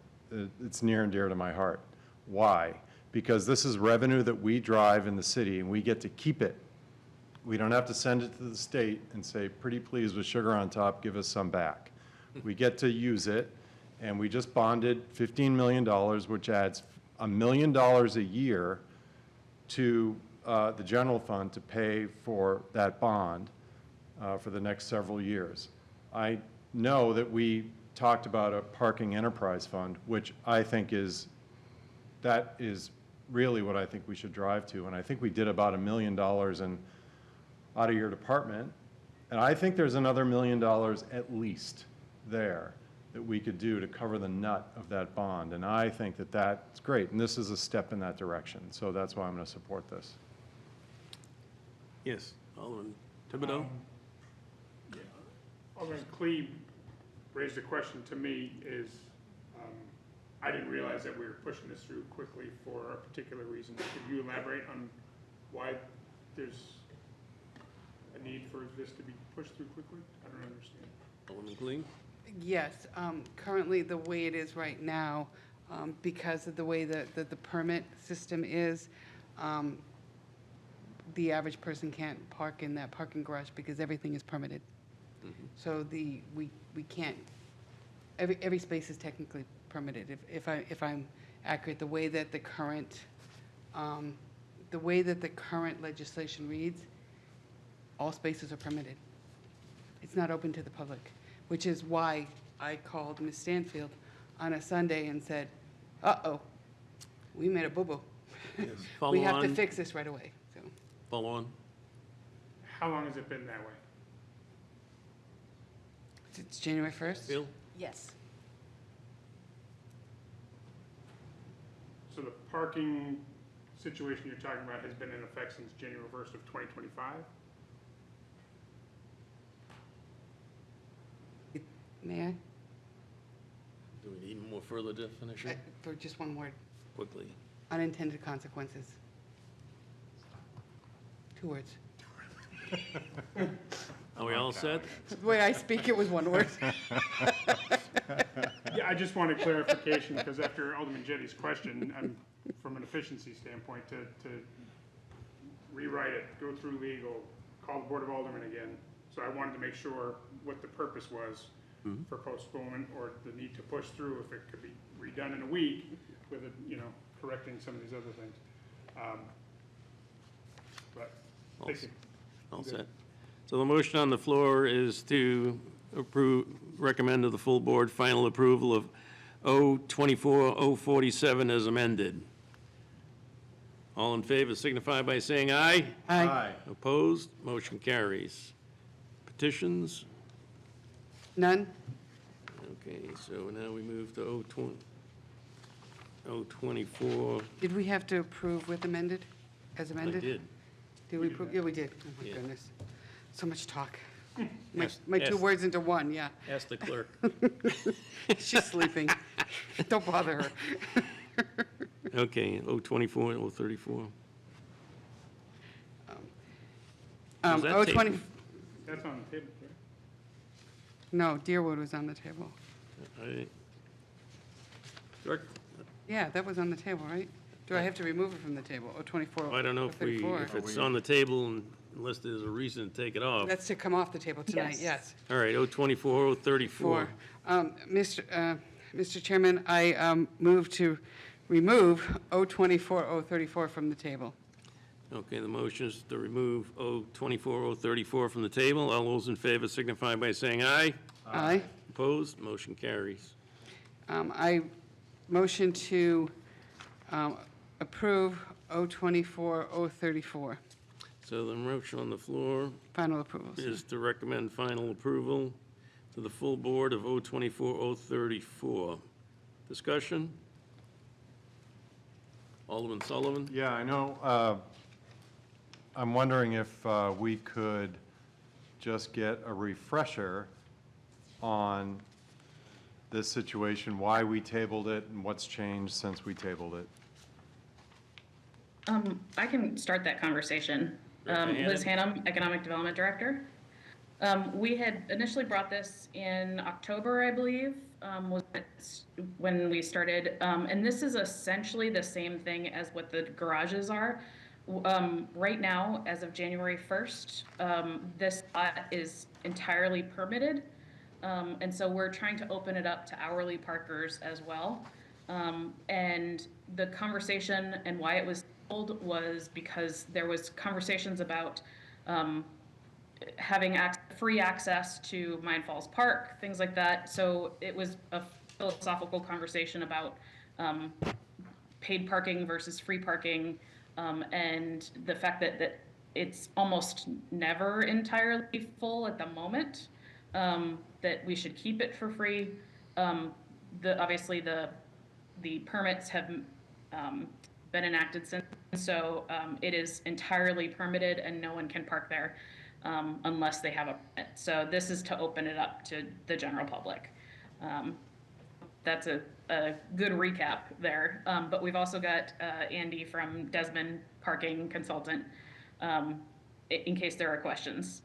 [SPEAKER 4] it's near and dear to my heart. Why? Because this is revenue that we drive in the city, and we get to keep it. We don't have to send it to the state and say, pretty please with sugar on top, give us some back. We get to use it, and we just bonded $15 million, which adds $1 million a year to the general fund to pay for that bond for the next several years. I know that we talked about a parking enterprise fund, which I think that is really what I think we should drive to. And I think we did about $1 million out of your department. And I think there's another $1 million at least there that we could do to cover the nut of that bond. And I think that that's great. And this is a step in that direction. So that's why I'm going to support this.
[SPEAKER 1] Yes, Alderman Thibodeau?
[SPEAKER 6] Alderman Cleve raised a question to me is, I didn't realize that we were pushing this through quickly for a particular reason. Could you elaborate on why there's a need for this to be pushed through quickly? I don't understand.
[SPEAKER 1] Alderman Clean?
[SPEAKER 2] Yes, currently, the way it is right now, because of the way that the permit system is, the average person can't park in that parking garage because everything is permitted. So we can't, every space is technically permitted. If I'm accurate, the way that the current legislation reads, all spaces are permitted. It's not open to the public, which is why I called Ms. Stanfield on a Sunday and said, uh-oh, we made a boo-boo.
[SPEAKER 1] Follow
[SPEAKER 2] We have to
[SPEAKER 1] on.
[SPEAKER 2] fix this right away, so.
[SPEAKER 1] Follow on.
[SPEAKER 6] How long has it been that way?
[SPEAKER 2] It's January 1st?
[SPEAKER 1] Bill?
[SPEAKER 8] Yes.
[SPEAKER 6] So the parking situation you're talking about has been in effect since January 1st of 2025?
[SPEAKER 2] May I?
[SPEAKER 1] Do we need more further definition?
[SPEAKER 2] For just one word,
[SPEAKER 1] Quickly.
[SPEAKER 2] unintended consequences. 2 words.
[SPEAKER 1] Are we all set?
[SPEAKER 2] The way I speak, it was 1 word.
[SPEAKER 6] Yeah, I just wanted clarification, because after Alderman Jetti's question, from an efficiency standpoint, to rewrite it, go through legal, call the Board of Aldermen again. So I wanted to make sure what the purpose was for postponement, or the need to push through, if it could be redone in a week with, correcting some of these other things. But, thank you.
[SPEAKER 1] All set. So the motion on the floor is to recommend to the full board final approval of O-24-047 as amended. All in favor signify by saying aye.
[SPEAKER 2] Aye.
[SPEAKER 1] Opposed? Motion carries. Petitions?
[SPEAKER 2] None?
[SPEAKER 1] Okay, so now we move to O-24.
[SPEAKER 2] Did we have to approve with amended, as
[SPEAKER 1] I
[SPEAKER 2] amended?
[SPEAKER 1] did.
[SPEAKER 2] Did we approve? Yeah, we did. Oh, my
[SPEAKER 1] Yeah.
[SPEAKER 2] goodness. So much talk.
[SPEAKER 1] Yes,
[SPEAKER 2] My 2
[SPEAKER 1] yes.
[SPEAKER 2] words into one, yeah.
[SPEAKER 1] Ask the clerk.
[SPEAKER 2] She's sleeping. Don't bother her.
[SPEAKER 1] Okay, O-24, O-34. Was that
[SPEAKER 2] O-20,
[SPEAKER 1] taken?
[SPEAKER 6] That's on the table, right?
[SPEAKER 2] no, Deerwood was on the table.
[SPEAKER 1] I- Clerk,
[SPEAKER 2] Yeah, that was on the table, right? Do I have to remove it from the table? O-24,
[SPEAKER 1] I don't know if it's on the table and unless there's a reason to take it off.
[SPEAKER 2] That's to come off the table tonight, yes.
[SPEAKER 1] All right, O-24, O-34.
[SPEAKER 2] Mr. Chairman, I move to remove O-24, O-34 from the table.
[SPEAKER 1] Okay, the motion is to remove O-24, O-34 from the table. All those in favor signify by saying aye.
[SPEAKER 2] Aye.
[SPEAKER 1] Opposed? Motion carries.
[SPEAKER 2] I motion to approve O-24, O-34.
[SPEAKER 1] So the motion on the floor
[SPEAKER 2] Final approval. sir.
[SPEAKER 1] is to recommend final approval to the full board of O-24, O-34. Discussion? Alderman Sullivan?
[SPEAKER 4] Yeah, I know. I'm wondering if we could just get a refresher on this situation, why we tabled it, and what's changed since we tabled it.
[SPEAKER 9] I can start that conversation. Liz Hannum, Economic Development Director. We had initially brought this in October, I believe, was when we started. And this is essentially the same thing as what the garages are. Right now, as of January 1st, this lot is entirely permitted. And so we're trying to open it up to hourly parkers as well. And the conversation and why it was pulled was because there was conversations about having free access to Mine Falls Park, things like that. So it was a philosophical conversation about paid parking versus free parking, and the fact that it's almost never entirely full at the moment, that we should keep it for free. Obviously the permits have been enacted since, so it is entirely permitted and no one can park there unless they have a permit. So this is to open it up to the general public. That's a good recap there. But we've also got Andy from Desmond Parking Consultant, in case there are questions.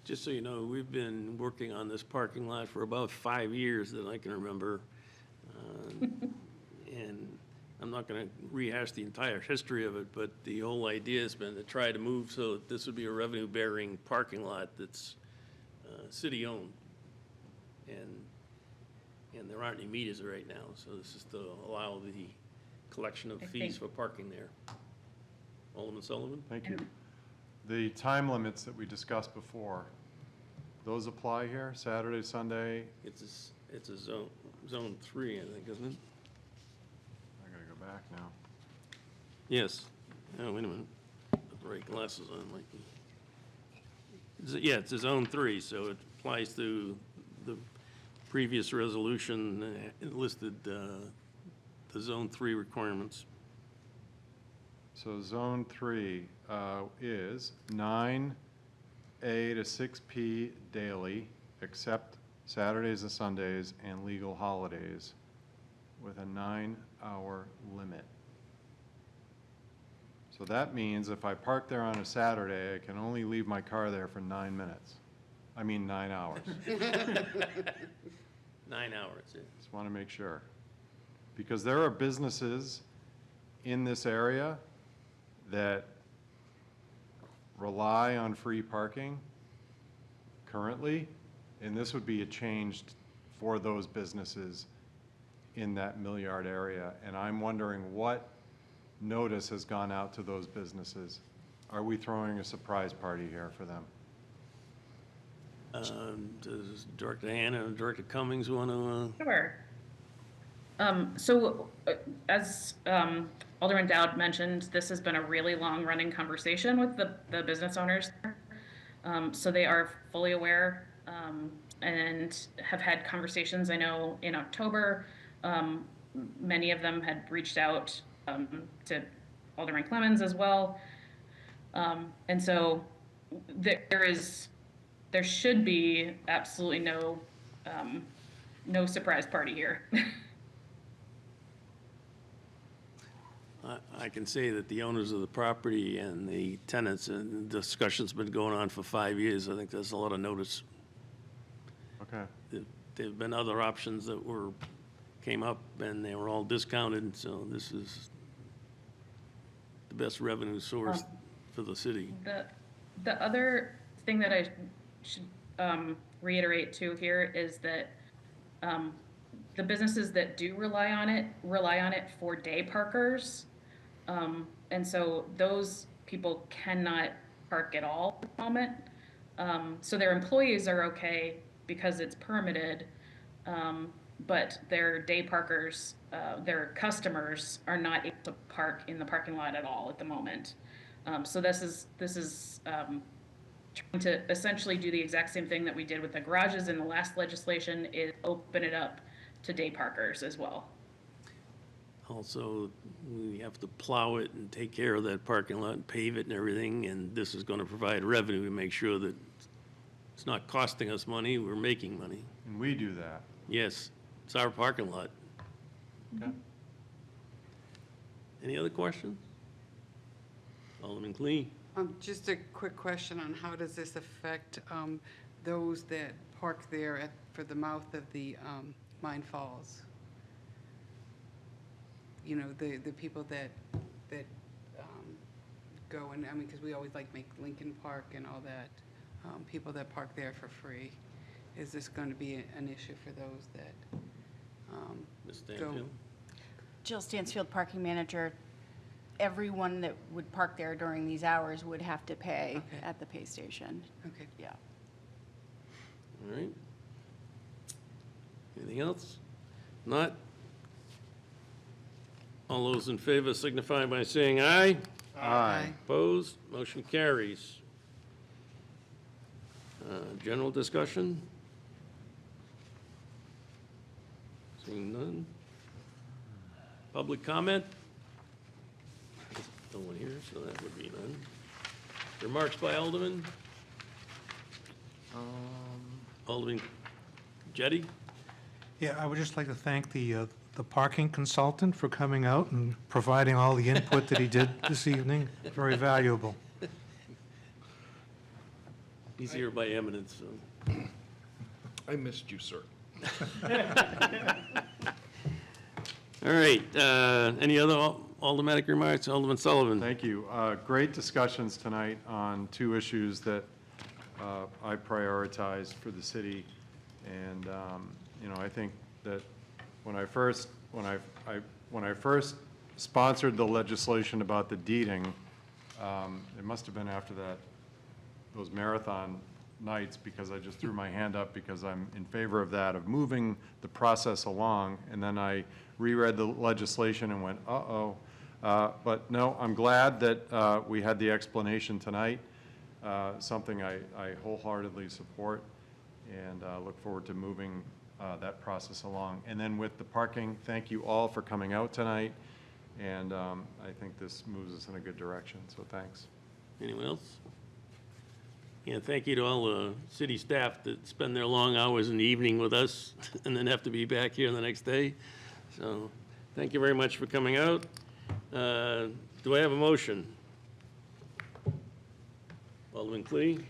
[SPEAKER 1] Just so you know, we've been working on this parking lot for about 5 years that I can remember. And I'm not going to rehash the entire history of it, but the whole idea has been to try to move so that this would be a revenue-bearing parking lot that's city-owned. And there aren't any meters right now, so this is to allow the collection of fees for parking there. Alderman Sullivan?
[SPEAKER 4] Thank you. The time limits that we discussed before, those apply here, Saturday, Sunday?
[SPEAKER 1] It's a zone 3, I think, isn't it?
[SPEAKER 4] I gotta go back now.
[SPEAKER 1] Yes. Oh, wait a minute. Put the right glasses on, like. Yeah, it's a zone 3, so it applies to the previous resolution it listed the zone 3 requirements.
[SPEAKER 4] So zone 3 is 9 A to 6 P daily, except Saturdays and Sundays and legal holidays, with a 9-hour limit. So that means if I park there on a Saturday, I can only leave my car there for 9 minutes. I mean 9 hours.
[SPEAKER 1] 9 hours, yeah.
[SPEAKER 4] Just want to make sure. Because there are businesses in this area that rely on free parking currently, and this would be a change for those businesses in that Millyard area. And I'm wondering what notice has gone out to those businesses. Are we throwing a surprise party here for them?
[SPEAKER 1] Does Director Hanna and Director Cummings want to?
[SPEAKER 9] Sure. So as Alderman Dowd mentioned, this has been a really long-running conversation with the business owners. So they are fully aware and have had conversations. I know in October, many of them had reached out to Alderman Clemens as well. And so there should be absolutely no surprise party here.
[SPEAKER 1] I can say that the owners of the property and the tenants, and the discussion's been going on for 5 years. I think there's a lot of notice.
[SPEAKER 4] Okay.
[SPEAKER 1] There've been other options that came up, and they were all discounted, so this is the best revenue source for the city.
[SPEAKER 9] The other thing that I should reiterate too here is that the businesses that do rely on it for day parkers. And so those people cannot park at all at the moment. So their employees are okay because it's permitted, but their day parkers, their customers are not able to park in the parking lot at all at the moment. So this is trying to essentially do the exact same thing that we did with the garages in the last legislation, is open it up to day parkers as well.
[SPEAKER 1] Also, we have to plow it and take care of that parking lot and pave it and everything, and this is going to provide revenue to make sure that it's not costing us money, we're making money.
[SPEAKER 4] And we do that.
[SPEAKER 1] Yes, it's our parking lot.
[SPEAKER 4] Okay.
[SPEAKER 1] Any other questions? Alderman Clee?
[SPEAKER 2] Just a quick question on how does this affect those that park there for the mouth of the Mine Falls? You know, the people that go, and I mean, because we always like make Lincoln Park and all that, people that park there for free. Is this going to be an issue for those that
[SPEAKER 1] Ms.
[SPEAKER 2] go?
[SPEAKER 1] Stanfield?
[SPEAKER 8] Jill Stansfield, parking manager. Everyone that would park there during these hours would have to pay
[SPEAKER 2] Okay.
[SPEAKER 8] at the pay station.
[SPEAKER 2] Okay.
[SPEAKER 8] Yeah.
[SPEAKER 1] All right. Anything else? Not? All those in favor signify by saying aye.
[SPEAKER 4] Aye.
[SPEAKER 1] Opposed? Motion carries. General discussion? Seeing none. Public comment? No one here, so that would be none. Remarks by Alderman? Alderman Jettie?
[SPEAKER 7] Yeah, I would just like to thank the parking consultant for coming out and providing all the input that he did this evening. Very valuable.
[SPEAKER 1] He's here by eminence, so.
[SPEAKER 10] I missed you, sir.
[SPEAKER 1] All right, any other aldermanic remarks? Alderman Sullivan?
[SPEAKER 4] Thank you. Great discussions tonight on two issues that I prioritized for the city. And, you know, I think that when I first sponsored the legislation about the deeding, it must have been after those marathon nights, because I just threw my hand up because I'm in favor of that, of moving the process along. And then I reread the legislation and went, uh-oh. But no, I'm glad that we had the explanation tonight, something I wholeheartedly support, and look forward to moving that process along. And then with the parking, thank you all for coming out tonight, and I think this moves us in a good direction, so thanks.
[SPEAKER 1] Anyone else? And thank you to all the city staff that spend their long hours in the evening with us and then have to be back here the next day. So, thank you very much for coming out. Do I have a motion? Alderman Clee?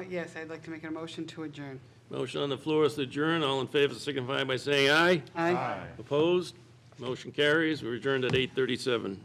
[SPEAKER 2] Yes, I'd like to make a motion to adjourn.
[SPEAKER 1] Motion on the floor is to adjourn. All in favor signify by saying aye.
[SPEAKER 2] Aye.
[SPEAKER 1] Opposed? Motion carries. We're adjourned at 8:37.